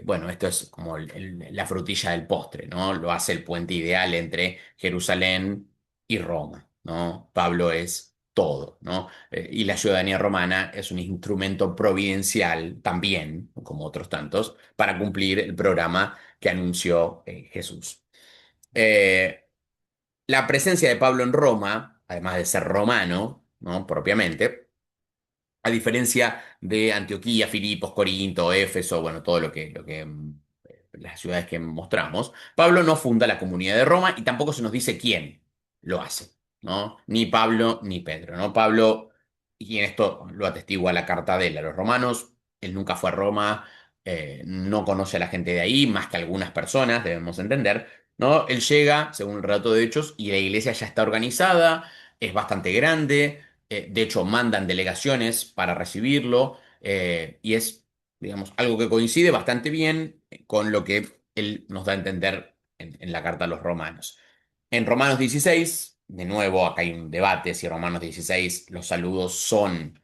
bueno, esto es como la frutilla del postre, ¿no? Lo hace el puente ideal entre Jerusalén y Roma, ¿no? Pablo es todo, ¿no? Y la ciudadanía romana es un instrumento providencial también, como otros tantos, para cumplir el programa que anunció Jesús. Eh, la presencia de Pablo en Roma, además de ser romano, ¿no? Propiamente, a diferencia de Antioquía, Filipos, Corinto, Éfeso, bueno, todo las ciudades que mostramos, Pablo no funda la comunidad de Roma y tampoco se nos dice quién lo hace, ¿no? Ni Pablo ni Pedro, ¿no? Pablo, y en esto lo atestigua la carta de él a los romanos, él nunca fue a Roma, no conoce a la gente de ahí, más que algunas personas, debemos entender, ¿no? Él llega, según el relato de Hechos, y la iglesia ya está organizada, es bastante grande. De hecho, mandan delegaciones para recibirlo y es, digamos, algo que coincide bastante bien con lo que él nos da a entender en la carta a los romanos. En Romanos 16, de nuevo, acá hay un debate si Romanos 16 los saludos son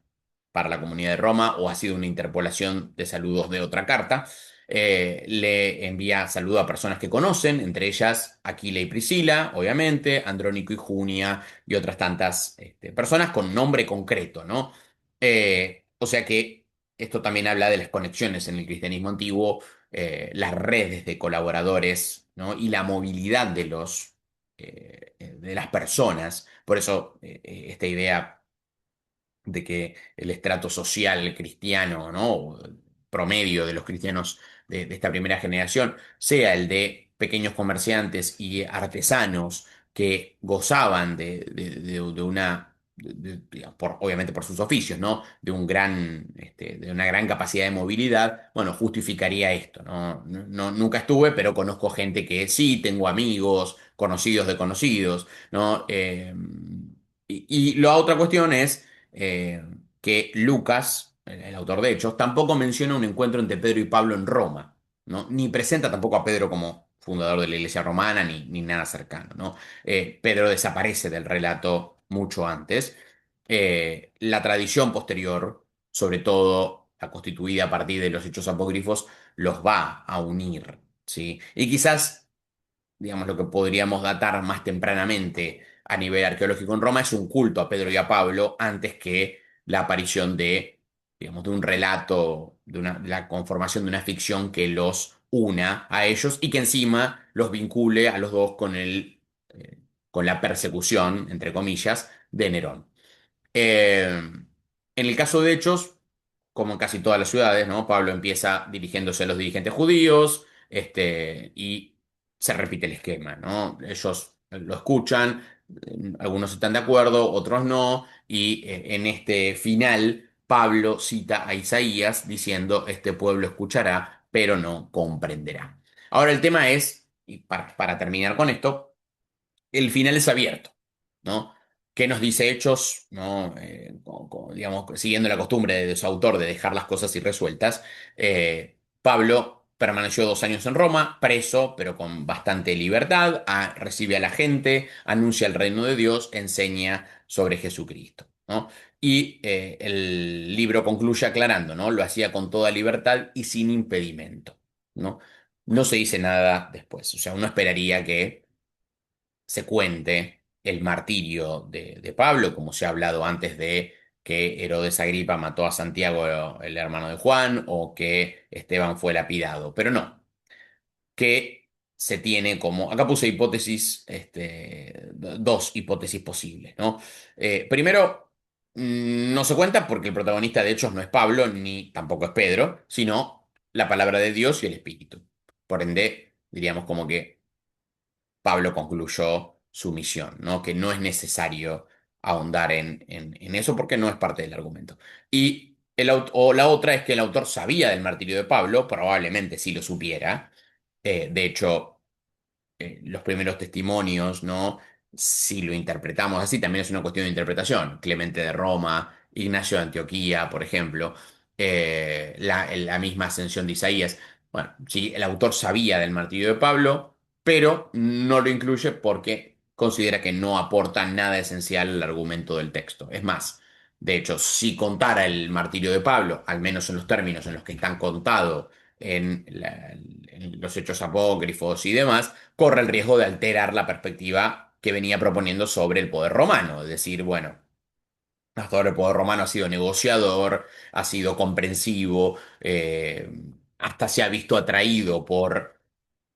para la comunidad de Roma o ha sido una interpolación de saludos de otra carta. Le envía saludo a personas que conocen, entre ellas Aquila y Priscila, obviamente, Andrónico y Junia y otras tantas personas con nombre concreto, ¿no? O sea que esto también habla de las conexiones en el cristianismo antiguo, las redes de colaboradores, ¿no? Y la movilidad de las personas. Por eso esta idea de que el estrato social cristiano, ¿no? O promedio de los cristianos de esta primera generación sea el de pequeños comerciantes y artesanos que gozaban de una, digamos, obviamente por sus oficios, ¿no? De una gran capacidad de movilidad, bueno, justificaría esto, ¿no? Nunca estuve, pero conozco gente que sí, tengo amigos, conocidos de conocidos, ¿no? Y la otra cuestión es eh, que Lucas, el autor de Hechos, tampoco menciona un encuentro entre Pedro y Pablo en Roma, ¿no? Ni presenta tampoco a Pedro como fundador de la iglesia romana, ni nada cercano, ¿no? Pedro desaparece del relato mucho antes. La tradición posterior, sobre todo la constituida a partir de los hechos apócrifos, los va a unir, ¿sí? Y quizás digamos, lo que podríamos datar más tempranamente a nivel arqueológico en Roma es un culto a Pedro y a Pablo antes que la aparición digamos, de un relato, de la conformación de una ficción que los una a ellos y que encima los vincule a los dos con la persecución, entre comillas, de Nerón. En el caso de Hechos, como en casi todas las ciudades, ¿no? Pablo empieza dirigiéndose a los dirigentes judíos, y se repite el esquema, ¿no? Ellos lo escuchan, algunos están de acuerdo, otros no, y en este final, Pablo cita a Isaías diciendo, este pueblo escuchará, pero no comprenderá. Ahora el tema es, y para terminar con esto, el final es abierto, ¿no? ¿Qué nos dice Hechos, ¿no? Digamos, siguiendo la costumbre de su autor de dejar las cosas irresueltas, Pablo permaneció 2 años en Roma, preso, pero con bastante libertad, recibe a la gente, anuncia el reino de Dios, enseña sobre Jesucristo, ¿no? Y el libro concluye aclarando, ¿no? Lo hacía con toda libertad y sin impedimento, ¿no? No se dice nada después, o sea, uno esperaría que se cuente el martirio de Pablo, como se ha hablado antes de que Herodes Agripa mató a Santiago, el hermano de Juan, o que Esteban fue lapidado. Pero no, que se tiene como, acá puse hipótesis, dos hipótesis posibles, ¿no? Primero, no se cuenta porque el protagonista de hechos no es Pablo, ni tampoco es Pedro, sino la palabra de Dios y el Espíritu. Por ende, diríamos como que Pablo concluyó su misión, ¿no? Que no es necesario ahondar en eso porque no es parte del argumento. Y o la otra es que el autor sabía del martirio de Pablo, probablemente sí lo supiera. De hecho, los primeros testimonios, ¿no? Si lo interpretamos así, también es una cuestión de interpretación. Clemente de Roma, Ignacio de Antioquía, por ejemplo, la misma ascensión de Isaías. Bueno, sí, el autor sabía del martirio de Pablo, pero no lo incluye porque considera que no aporta nada esencial al argumento del texto. Es más, de hecho, si contara el martirio de Pablo, al menos en los términos en los que están contados en los hechos apócrifos y demás, corre el riesgo de alterar la perspectiva que venía proponiendo sobre el poder romano. Es decir, bueno, hasta ahora el poder romano ha sido negociador, ha sido comprensivo, hasta se ha visto atraído por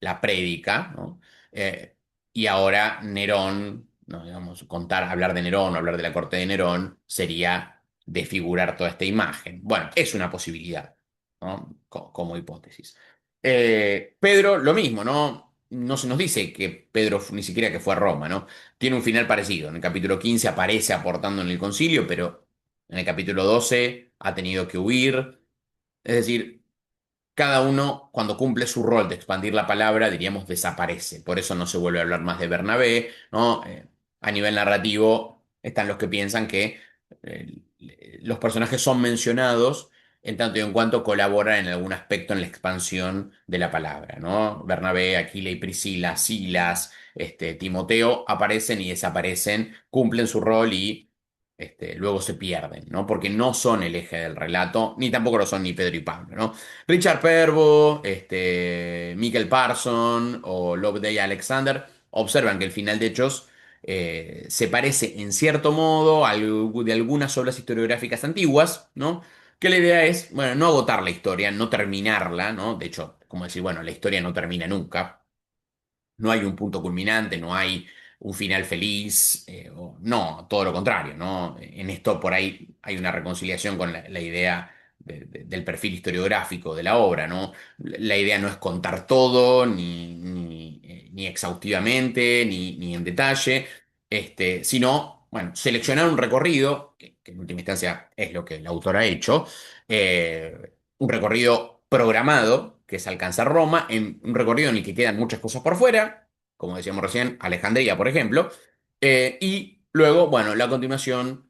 la prédica, ¿no? Eh, y ahora Nerón, ¿no? Digamos, hablar de Nerón o hablar de la corte de Nerón sería desfigurar toda esta imagen. Bueno, es una posibilidad, ¿no? Como hipótesis. Pedro, lo mismo, ¿no? No se nos dice que Pedro ni siquiera que fue a Roma, ¿no? Tiene un final parecido. En el capítulo 15 aparece aportando en el concilio, pero en el capítulo 12 ha tenido que huir. Es decir, cada uno, cuando cumple su rol de expandir la palabra, diríamos, desaparece. Por eso no se vuelve a hablar más de Bernabé, ¿no? A nivel narrativo, están los que piensan que los personajes son mencionados en tanto y en cuanto colaboran en algún aspecto en la expansión de la palabra, ¿no? Bernabé, Aquila y Priscila, Silas, Timoteo aparecen y desaparecen, cumplen su rol y luego se pierden, ¿no? Porque no son el eje del relato, ni tampoco lo son ni Pedro y Pablo, ¿no? Richard Pervo, Michael Parson o Loveday Alexander observan que el final de Hechos se parece en cierto modo de algunas obras historiográficas antiguas, ¿no? Que la idea es, bueno, no agotar la historia, no terminarla, ¿no? De hecho, como decir, bueno, la historia no termina nunca, no hay un punto culminante, no hay un final feliz, no, todo lo contrario, ¿no? En esto por ahí hay una reconciliación con la idea del perfil historiográfico de la obra, ¿no? La idea no es contar todo, ni exhaustivamente, ni en detalle, sino, bueno, seleccionar un recorrido, que en última instancia es lo que el autor ha hecho, un recorrido programado, que es alcanzar Roma, en un recorrido en el que quedan muchas cosas por fuera, como decíamos recién, Alejandría, por ejemplo, y luego, bueno, la continuación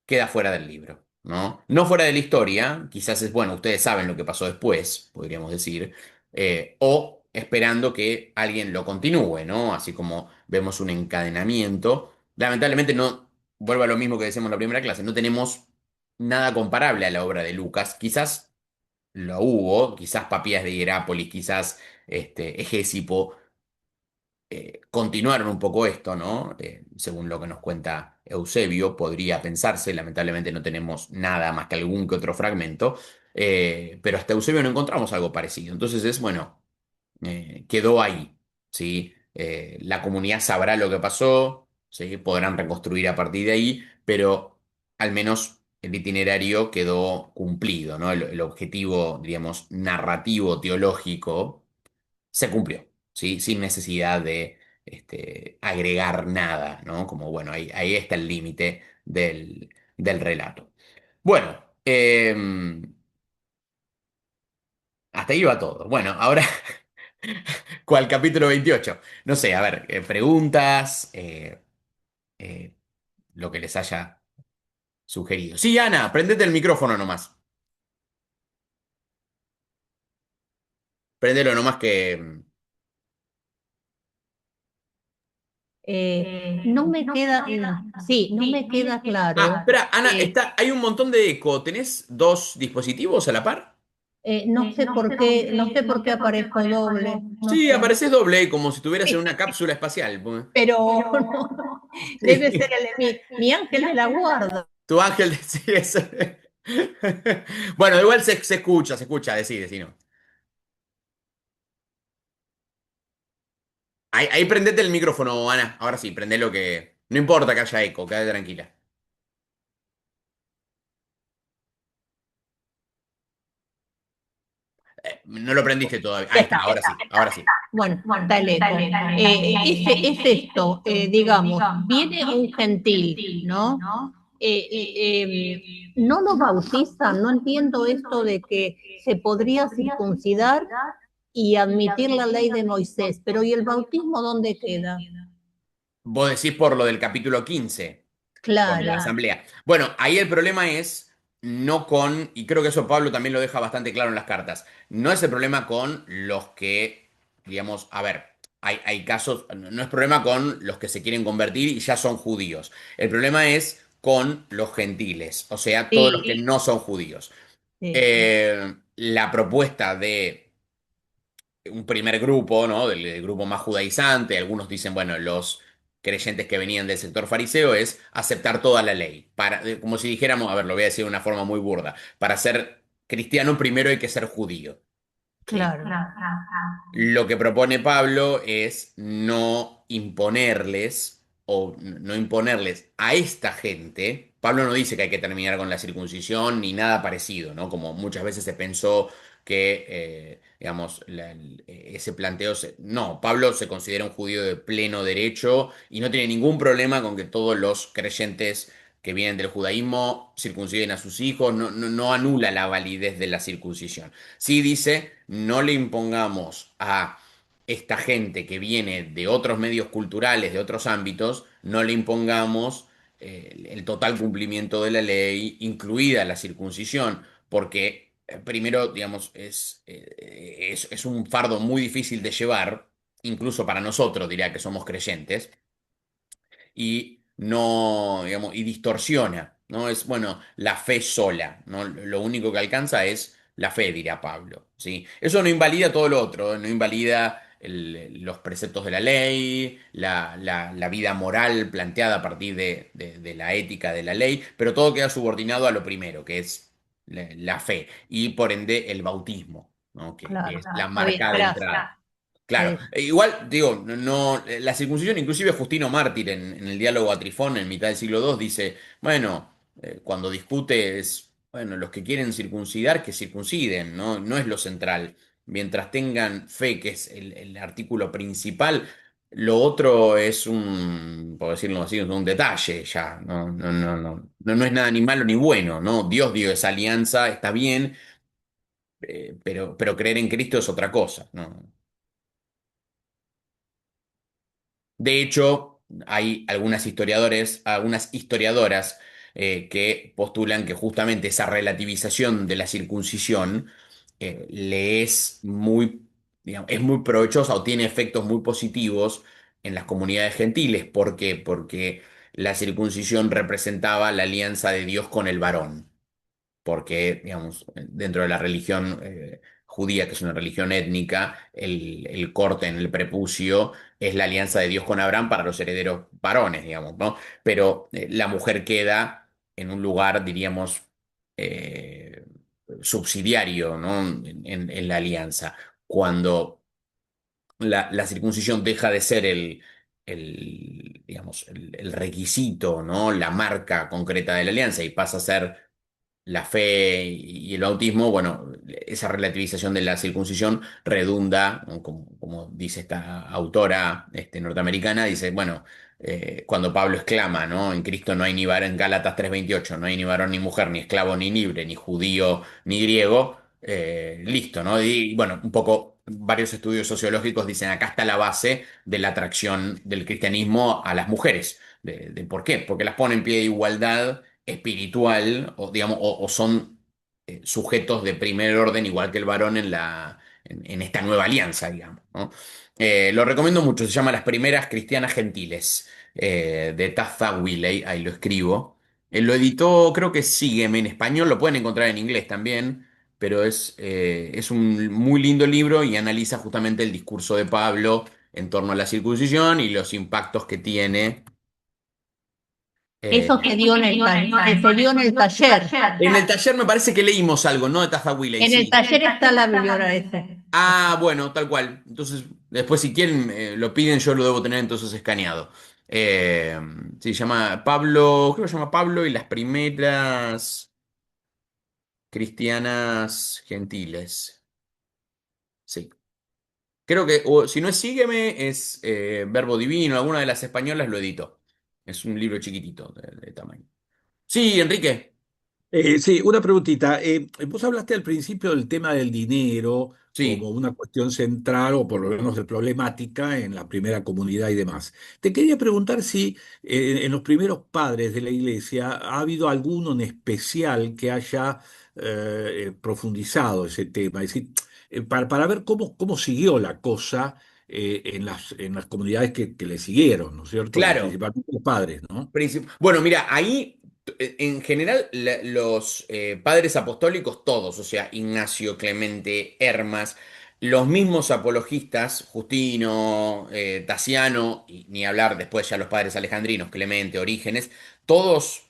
queda fuera del libro, ¿no? No fuera de la historia, quizás es, bueno, ustedes saben lo que pasó después, podríamos decir, o esperando que alguien lo continúe, ¿no? Así como vemos un encadenamiento. Lamentablemente no, vuelvo a lo mismo que decíamos en la primera clase, no tenemos nada comparable a la obra de Lucas, quizás lo hubo, quizás Papías de Hierápolis, quizás Egésipo, continuaron un poco esto, ¿no? Según lo que nos cuenta Eusebio, podría pensarse, lamentablemente no tenemos nada más que algún que otro fragmento, pero hasta Eusebio no encontramos algo parecido. Entonces es, bueno, quedó ahí, ¿sí? La comunidad sabrá lo que pasó, ¿sí? Podrán reconstruir a partir de ahí, pero al menos el itinerario quedó cumplido, ¿no? El objetivo, diríamos, narrativo, teológico, se cumplió, ¿sí? Sin necesidad de agregar nada, ¿no? Como, bueno, ahí está el límite del relato. Bueno, hasta ahí va todo. Bueno, ahora, ¿cuál capítulo 28? No sé, a ver, preguntas, eh, lo que les haya sugerido. Sí, Ana, prendete el micrófono nomás. Prendelo nomás que... No me queda, sí, no me queda Ah, claro. espera, Ana, hay un montón de eco. ¿Tenés dos dispositivos a la par? No sé por qué, no sé por qué aparezco doble, no Sí, sé. apareces doble, como si estuvieras en Sí, una cápsula espacial. pero no, debe ser Sí, mi ángel de la guarda. tu ángel sí, eso. Bueno, igual se escucha, decí, no. Ahí prendete el micrófono, Ana. Ahora sí, prendelo que... No importa que haya eco, quédate tranquila. No lo prendiste todavía. Ya Ahí está, está. ahora sí, ahora sí. bueno, da el eco. Es esto, digamos, viene un gentil, ¿no? No lo bautizan, no entiendo esto de que se podría circuncidar y admitir la ley de Moisés, pero ¿y el bautismo dónde queda? Vos decís por lo del capítulo 15 con la Claro, asamblea. Bueno, ahí el problema es no con, y creo que eso Pablo también lo deja bastante claro en las cartas, no es el problema con los que, digamos, a ver, hay casos, no es problema con los que se quieren convertir y ya son judíos. El problema es con los gentiles, o sea, todos los que sí, no son judíos. sí, La propuesta de un primer grupo, ¿no? Del grupo más judaizante, algunos dicen, bueno, los creyentes que venían del sector fariseo es aceptar toda la ley. Como si dijéramos, a ver, lo voy a decir de una forma muy burda, para ser cristiano primero hay que ser judío. ¿Sí? claro, Lo que propone Pablo es no imponerles o no imponerles a esta gente. Pablo no dice que hay que terminar con la circuncisión ni nada parecido, ¿no? Como muchas veces se pensó que, digamos, ese planteo. No, Pablo se considera un judío de pleno derecho y no tiene ningún problema con que todos los creyentes que vienen del judaísmo circunciden a sus hijos, no anula la validez de la circuncisión. Sí dice, no le impongamos a esta gente que viene de otros medios culturales, de otros ámbitos, no le impongamos el total cumplimiento de la ley, incluida la circuncisión, porque primero, digamos, es un fardo muy difícil de llevar, incluso para nosotros, diría que somos creyentes y no, digamos, y distorsiona, ¿no? Es, bueno, la fe sola, ¿no? Lo único que alcanza es la fe, dirá Pablo, ¿sí? Eso no invalida todo lo otro, no invalida los preceptos de la ley, la vida moral planteada a partir de la ética de la ley, pero todo queda subordinado a lo primero, que es la fe, y por ende el bautismo, ¿no? Que claro. es la Está bien, marca de gracias. entrada. Claro, igual, digo, la circuncisión, inclusive Justino Mártir en el diálogo a Trifón en mitad del siglo II dice, bueno, cuando discute es, bueno, los que quieren circuncidar, que circunciden, ¿no? No es lo central. Mientras tengan fe, que es el artículo principal, lo otro es por decirlo así, es un detalle ya, no es nada ni malo ni bueno, ¿no? Dios dio esa alianza, está bien, pero creer en Cristo es otra cosa, ¿no? De hecho, hay algunas historiadoras que postulan que justamente esa relativización de la circuncisión le es muy, digamos, es muy provechosa o tiene efectos muy positivos en las comunidades gentiles. ¿Por qué? Porque la circuncisión representaba la alianza de Dios con el varón porque, digamos, dentro de la religión judía, que es una religión étnica, el corte en el prepucio es la alianza de Dios con Abraham para los herederos varones, digamos, ¿no? Pero la mujer queda en un lugar, diríamos, eh, subsidiario, ¿no? En la alianza. Cuando la circuncisión deja de ser digamos, el requisito, ¿no? La marca concreta de la alianza y pasa a ser la fe y el bautismo, bueno, esa relativización de la circuncisión redunda, ¿no? Como dice esta autora norteamericana, dice, bueno, cuando Pablo exclama, ¿no? En Cristo no hay ni varón, en Gálatas 3:28, no hay ni varón ni mujer, ni esclavo ni libre, ni judío ni griego, listo, ¿no? Y bueno, un poco varios estudios sociológicos dicen, acá está la base de la atracción del cristianismo a las mujeres. De ¿por qué? Porque las pone en pie de igualdad espiritual o, digamos, o son sujetos de primer orden, igual que el varón en esta nueva alianza, digamos, ¿no? Lo recomiendo mucho, se llama Las Primeras Cristianas Gentiles, de Tazza Willey, ahí lo escribo. Él lo editó, creo que Sígueme en español, lo pueden encontrar en inglés también, pero es un muy lindo libro y analiza justamente el discurso de Pablo en torno a la circuncisión y los impactos que tiene. Eso se dio en se dio en el taller. En el taller me parece que leímos algo, ¿no? De Taza Willey, En el sí. taller está la bibliografía. Ah, bueno, tal cual. Entonces, después si quieren, lo piden, yo lo debo tener entonces escaneado. Eh, se llama Pablo, creo que se llama Pablo y las primeras cristianas gentiles. Sí. Creo que, si no es Sígueme, es Verbo Divino, alguna de las españolas lo editó. Es un libro chiquitito de tamaño. Sí, Enrique. Sí, una preguntita. Vos hablaste al principio del tema del dinero como Sí, una cuestión central o por lo menos de problemática en la primera comunidad y demás. Te quería preguntar si en los primeros padres de la iglesia ha habido alguno en especial que haya profundizado ese tema. Es decir, para ver cómo siguió la cosa en las comunidades que le siguieron, ¿no es cierto? claro. Principalmente los padres, ¿no? Bueno, mira, ahí en general los padres apostólicos todos, o sea, Ignacio, Clemente, Hermas, los mismos apologistas, Justino, Tasiano, y ni hablar después ya los padres alejandrinos, Clemente, Orígenes, todos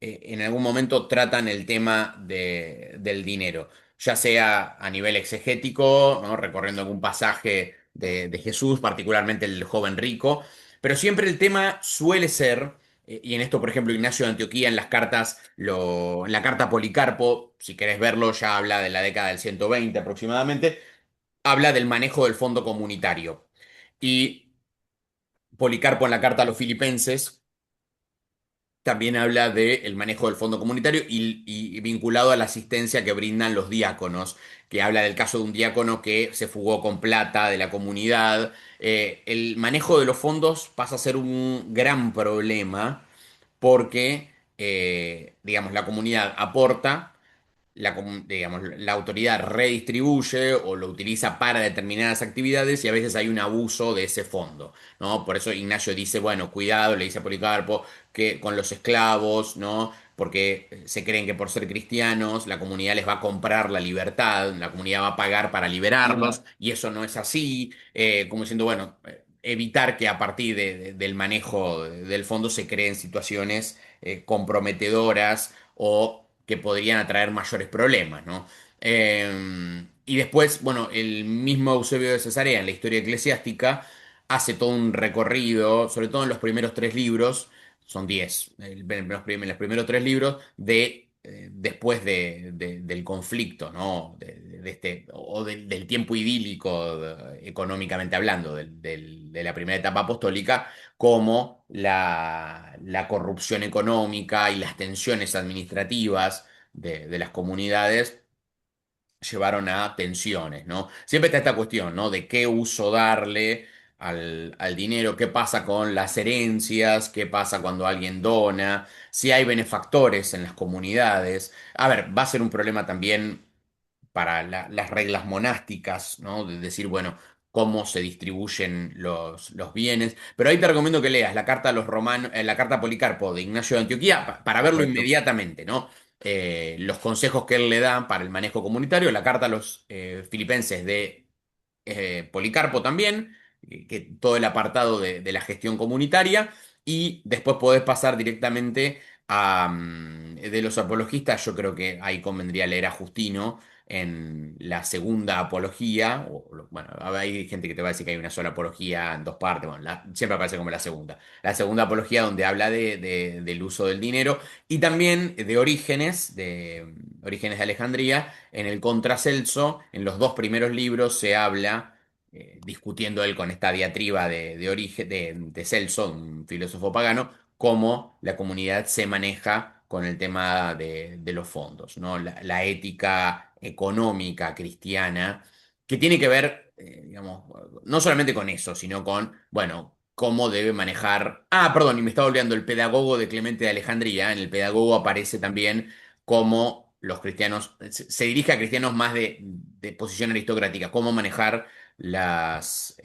en algún momento tratan el tema del dinero, ya sea a nivel exegético, ¿no? Recorriendo algún pasaje de Jesús, particularmente el del joven rico, pero siempre el tema suele ser y en esto, por ejemplo, Ignacio de Antioquía en las cartas, en la carta a Policarpo, si querés verlo, ya habla de la década del 120 aproximadamente, habla del manejo del fondo comunitario. Y Policarpo en la carta a los filipenses también habla del manejo del fondo comunitario y vinculado a la asistencia que brindan los diáconos, que habla del caso de un diácono que se fugó con plata de la comunidad. El manejo de los fondos pasa a ser un gran problema porque, digamos, la comunidad aporta, digamos, la autoridad redistribuye o lo utiliza para determinadas actividades y a veces hay un abuso de ese fondo, ¿no? Por eso Ignacio dice, bueno, cuidado, le dice a Policarpo, que con los esclavos, ¿no? Porque se creen que por ser cristianos la comunidad les va a comprar la libertad, la comunidad va a pagar para liberarlos, y eso no es así, como diciendo, bueno, evitar que a partir del manejo del fondo se creen situaciones comprometedoras o que podrían atraer mayores problemas, ¿no? Y después, bueno, el mismo Eusebio de Cesarea en la historia eclesiástica hace todo un recorrido, sobre todo en los primeros tres libros, son 10, los primeros tres libros de después del conflicto, ¿no? De este, o del tiempo idílico, económicamente hablando, de la primera etapa apostólica, como la corrupción económica y las tensiones administrativas de las comunidades llevaron a tensiones, ¿no? Siempre está esta cuestión, ¿no? De qué uso darle al dinero, qué pasa con las herencias, qué pasa cuando alguien dona, si hay benefactores en las comunidades. A ver, va a ser un problema también para las reglas monásticas, ¿no? De decir, bueno, cómo se distribuyen los bienes. Pero ahí te recomiendo que leas la carta a los romanos, la carta a Policarpo de Ignacio de Antioquía, para verlo Correcto. inmediatamente, ¿no? Los consejos que él le da para el manejo comunitario, la carta a los filipenses de Policarpo también, que todo el apartado de la gestión comunitaria, y después podés pasar directamente de los apologistas, yo creo que ahí convendría leer a Justino en la segunda apología, bueno, hay gente que te va a decir que hay una sola apología en dos partes, bueno, siempre aparece como la segunda apología donde habla del uso del dinero y también de Orígenes de Alejandría, en el Contracelso, en los dos primeros libros se habla, discutiendo él con esta diatriba de Celso, un filósofo pagano, cómo la comunidad se maneja con el tema de los fondos, ¿no? La ética económica cristiana, que tiene que ver, digamos, no solamente con eso, sino con, bueno, cómo debe manejar. Ah, perdón, y me estaba olvidando el pedagogo de Clemente de Alejandría. En el pedagogo aparece también cómo los cristianos, se dirige a cristianos más de posición aristocrática, cómo manejar las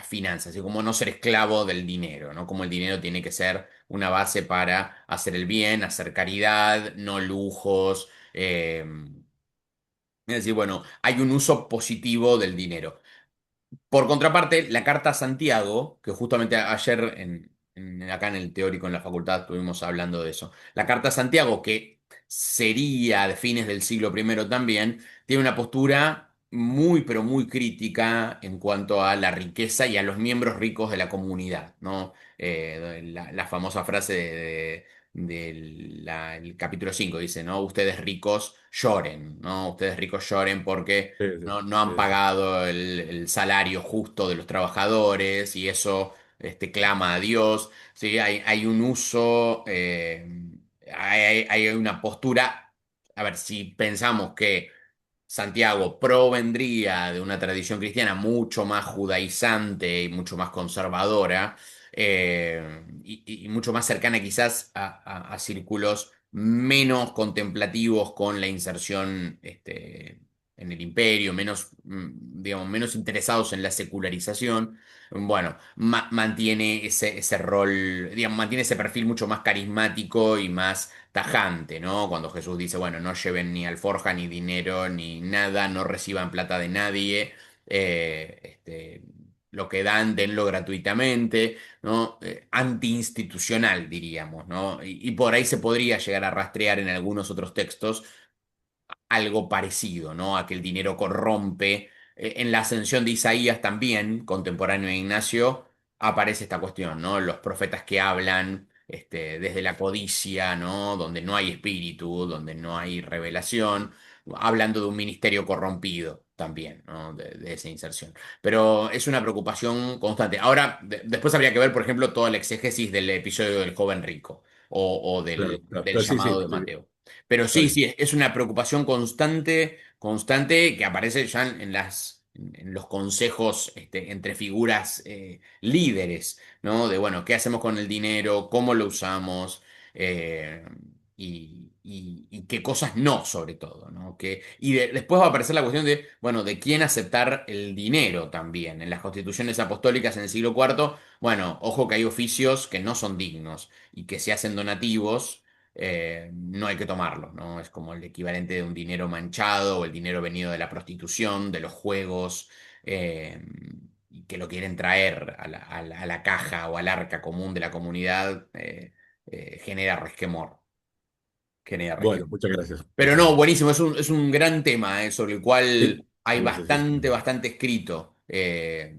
finanzas y cómo no ser esclavo del dinero, ¿no? Cómo el dinero tiene que ser una base para hacer el bien, hacer caridad, no lujos. Es decir, bueno, hay un uso positivo del dinero. Por contraparte, la carta a Santiago, que justamente ayer acá en el teórico en la facultad estuvimos hablando de eso, la carta a Santiago, que sería de fines del siglo primero también, tiene una postura muy, pero muy crítica en cuanto a la riqueza y a los miembros ricos de la comunidad, ¿no? La famosa frase el capítulo 5 dice, ¿no? Ustedes ricos lloren, ¿no? Ustedes ricos lloren porque Sí, sí, no han sí, sí. pagado el salario justo de los trabajadores y eso clama a Dios. ¿Sí? Hay un uso, hay una postura, a ver, si pensamos que Santiago provendría de una tradición cristiana mucho más judaizante y mucho más conservadora, y mucho más cercana quizás a círculos menos contemplativos con la inserción en el imperio, menos, digamos, menos interesados en la secularización. Bueno, mantiene ese rol, digamos, mantiene ese perfil mucho más carismático y más tajante, ¿no? Cuando Jesús dice, bueno, no lleven ni alforja, ni dinero, ni nada, no reciban plata de nadie, lo que dan, denlo gratuitamente, ¿no? Antiinstitucional, diríamos, ¿no? Y por ahí se podría llegar a rastrear en algunos otros textos algo parecido, ¿no? A que el dinero corrompe. En la ascensión de Isaías también, contemporáneo de Ignacio, aparece esta cuestión, ¿no? Los profetas que hablan desde la codicia, ¿no? Donde no hay espíritu, donde no hay revelación, hablando de un ministerio corrompido también, ¿no? De esa inserción. Pero es una preocupación constante. Ahora, después habría que ver, por ejemplo, toda la exégesis del episodio del joven rico o Claro, claro. del Pero sí, sí, llamado de sí, Mateo. Pero está sí, bien. sí, es una preocupación constante, constante que aparece ya en los consejos entre figuras líderes, ¿no? De, bueno, ¿qué hacemos con el dinero? ¿Cómo lo usamos? Eh, y qué cosas no, sobre todo, ¿no? Después va a aparecer la cuestión de, bueno, de quién aceptar el dinero también. En las constituciones apostólicas en el siglo cuarto, bueno, ojo que hay oficios que no son dignos y que se hacen donativos, no hay que tomarlo, ¿no? Es como el equivalente de un dinero manchado o el dinero venido de la prostitución, de los juegos, y que lo quieren traer a la caja o al arca común de la comunidad, genera resquemor, genera Bueno, resquemor. muchas gracias, Pero muchas no, gracias. buenísimo, es un gran tema, sobre el cual Sí, hay sí, sí, sí, sí. bastante, bastante escrito.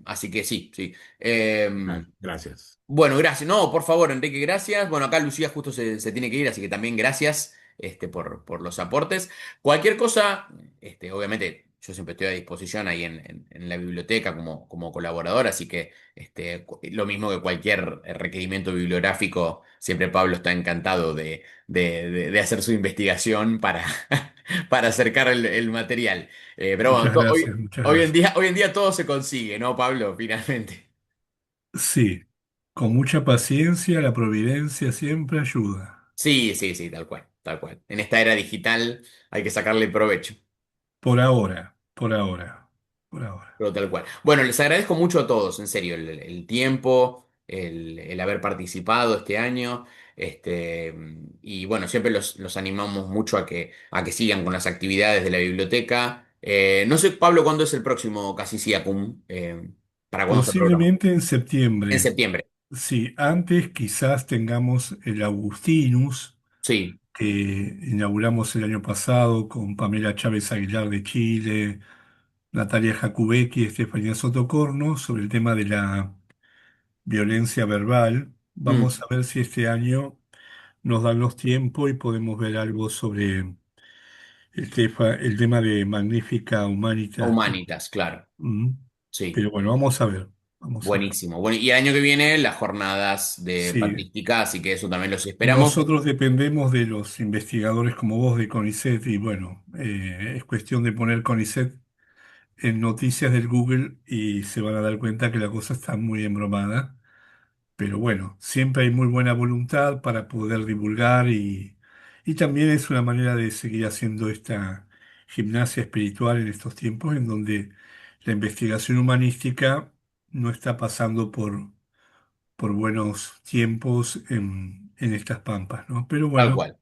Así que sí, sí. Ah, gracias. Bueno, gracias. No, por favor, Enrique, gracias. Bueno, acá Lucía justo se tiene que ir, así que también gracias por los aportes. Cualquier cosa, obviamente, yo siempre estoy a disposición ahí en la biblioteca como colaborador, así que lo mismo que cualquier requerimiento bibliográfico, siempre Pablo está encantado de hacer su investigación para acercar el material. Pero bueno, Muchas gracias, muchas gracias. hoy en día todo se consigue, ¿no, Pablo? Finalmente. Sí, con mucha paciencia, la providencia siempre ayuda. Sí, sí, sí, tal cual, tal cual. En esta era digital hay que sacarle provecho, Por ahora, por ahora, por ahora. pero tal cual. Bueno, les agradezco mucho a todos, en serio, el tiempo, el haber participado este año, y bueno, siempre los animamos mucho a que sigan con las actividades de la biblioteca. No sé, Pablo, ¿cuándo es el próximo Casiciacum? ¿Para cuándo se programa? Posiblemente en En septiembre. septiembre. Sí, antes quizás tengamos el Augustinus, Sí. que inauguramos el año pasado con Pamela Chávez Aguilar de Chile, Natalia Jacubecki y Estefanía Sotocorno, sobre el tema de la violencia verbal. Vamos Mm, a ver si este año nos dan los tiempos y podemos ver algo sobre el tema de Magnífica Humanitas. Humanitas, claro. Mm. Sí. Pero bueno, vamos a ver, vamos a ver. Buenísimo. Bueno, y el año que viene las jornadas de Sí, patrística, así que eso también los esperamos. nosotros dependemos de los investigadores como vos de CONICET y bueno, es cuestión de poner CONICET en noticias del Google y se van a dar cuenta que la cosa está muy embromada. Pero bueno, siempre hay muy buena voluntad para poder divulgar y también es una manera de seguir haciendo esta gimnasia espiritual en estos tiempos en donde la investigación humanística no está pasando por buenos tiempos en estas pampas, ¿no? Pero Tal bueno, cual,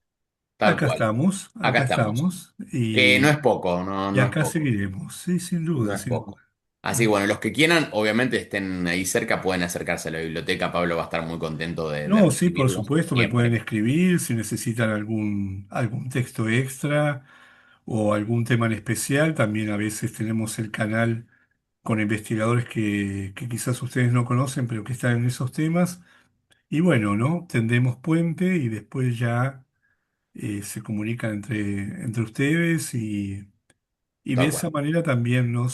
tal cual. Acá acá estamos. estamos Que no es poco, no, y no es acá poco. seguiremos, sí, sin No duda, es sin duda. poco. Así que bueno, los que quieran, obviamente estén ahí cerca, pueden acercarse a la biblioteca. Pablo va a estar muy contento de No, sí, por recibirlos supuesto, me pueden siempre. escribir si necesitan algún texto extra o algún tema en especial. También a veces tenemos el canal con investigadores que quizás ustedes no conocen, pero que están en esos temas. Y bueno, ¿no? Tendemos puente y después ya se comunican entre ustedes y de Tal esa cual, manera también, ¿no?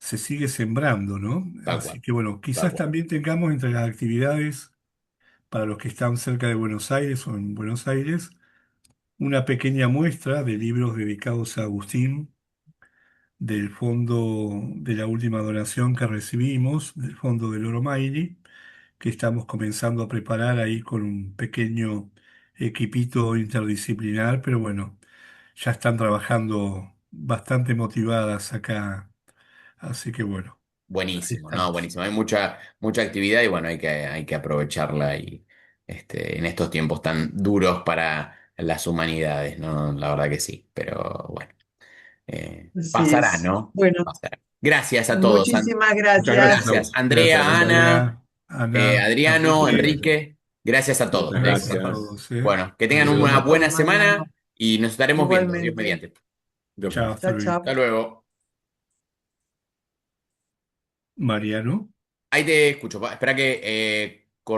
Se sigue sembrando, ¿no? tal Así cual, que bueno, tal quizás cual. también tengamos entre las actividades para los que están cerca de Buenos Aires o en Buenos Aires, una pequeña muestra de libros dedicados a Agustín del fondo de la última donación que recibimos, del fondo del Oro Maini, que estamos comenzando a preparar ahí con un pequeño equipito interdisciplinar, pero bueno, ya están trabajando bastante motivadas acá, así que bueno, ahí Buenísimo, no, estamos. buenísimo. Hay mucha actividad y bueno, hay que aprovecharla y en estos tiempos tan duros para las humanidades, ¿no? La verdad que sí, pero bueno, Así pasará, es. ¿no? Bueno, Pasará. Gracias a todos. muchísimas Muchas gracias. gracias a Gracias, vos. Gracias, Andrea, Ana, Andrea, Ana, Adriano, Enrique, Gracias. Enrique, gracias a muchas todos. gracias a Gracias. todos, Bueno, que tengan Adiós. una Nos buena vemos semana mañana. y nos estaremos viendo, Dios Igualmente. mediante. Dios Chao, mediante. hasta Chao, luego. Hasta chao. luego. Mariano. Ahí te escucho. Espera que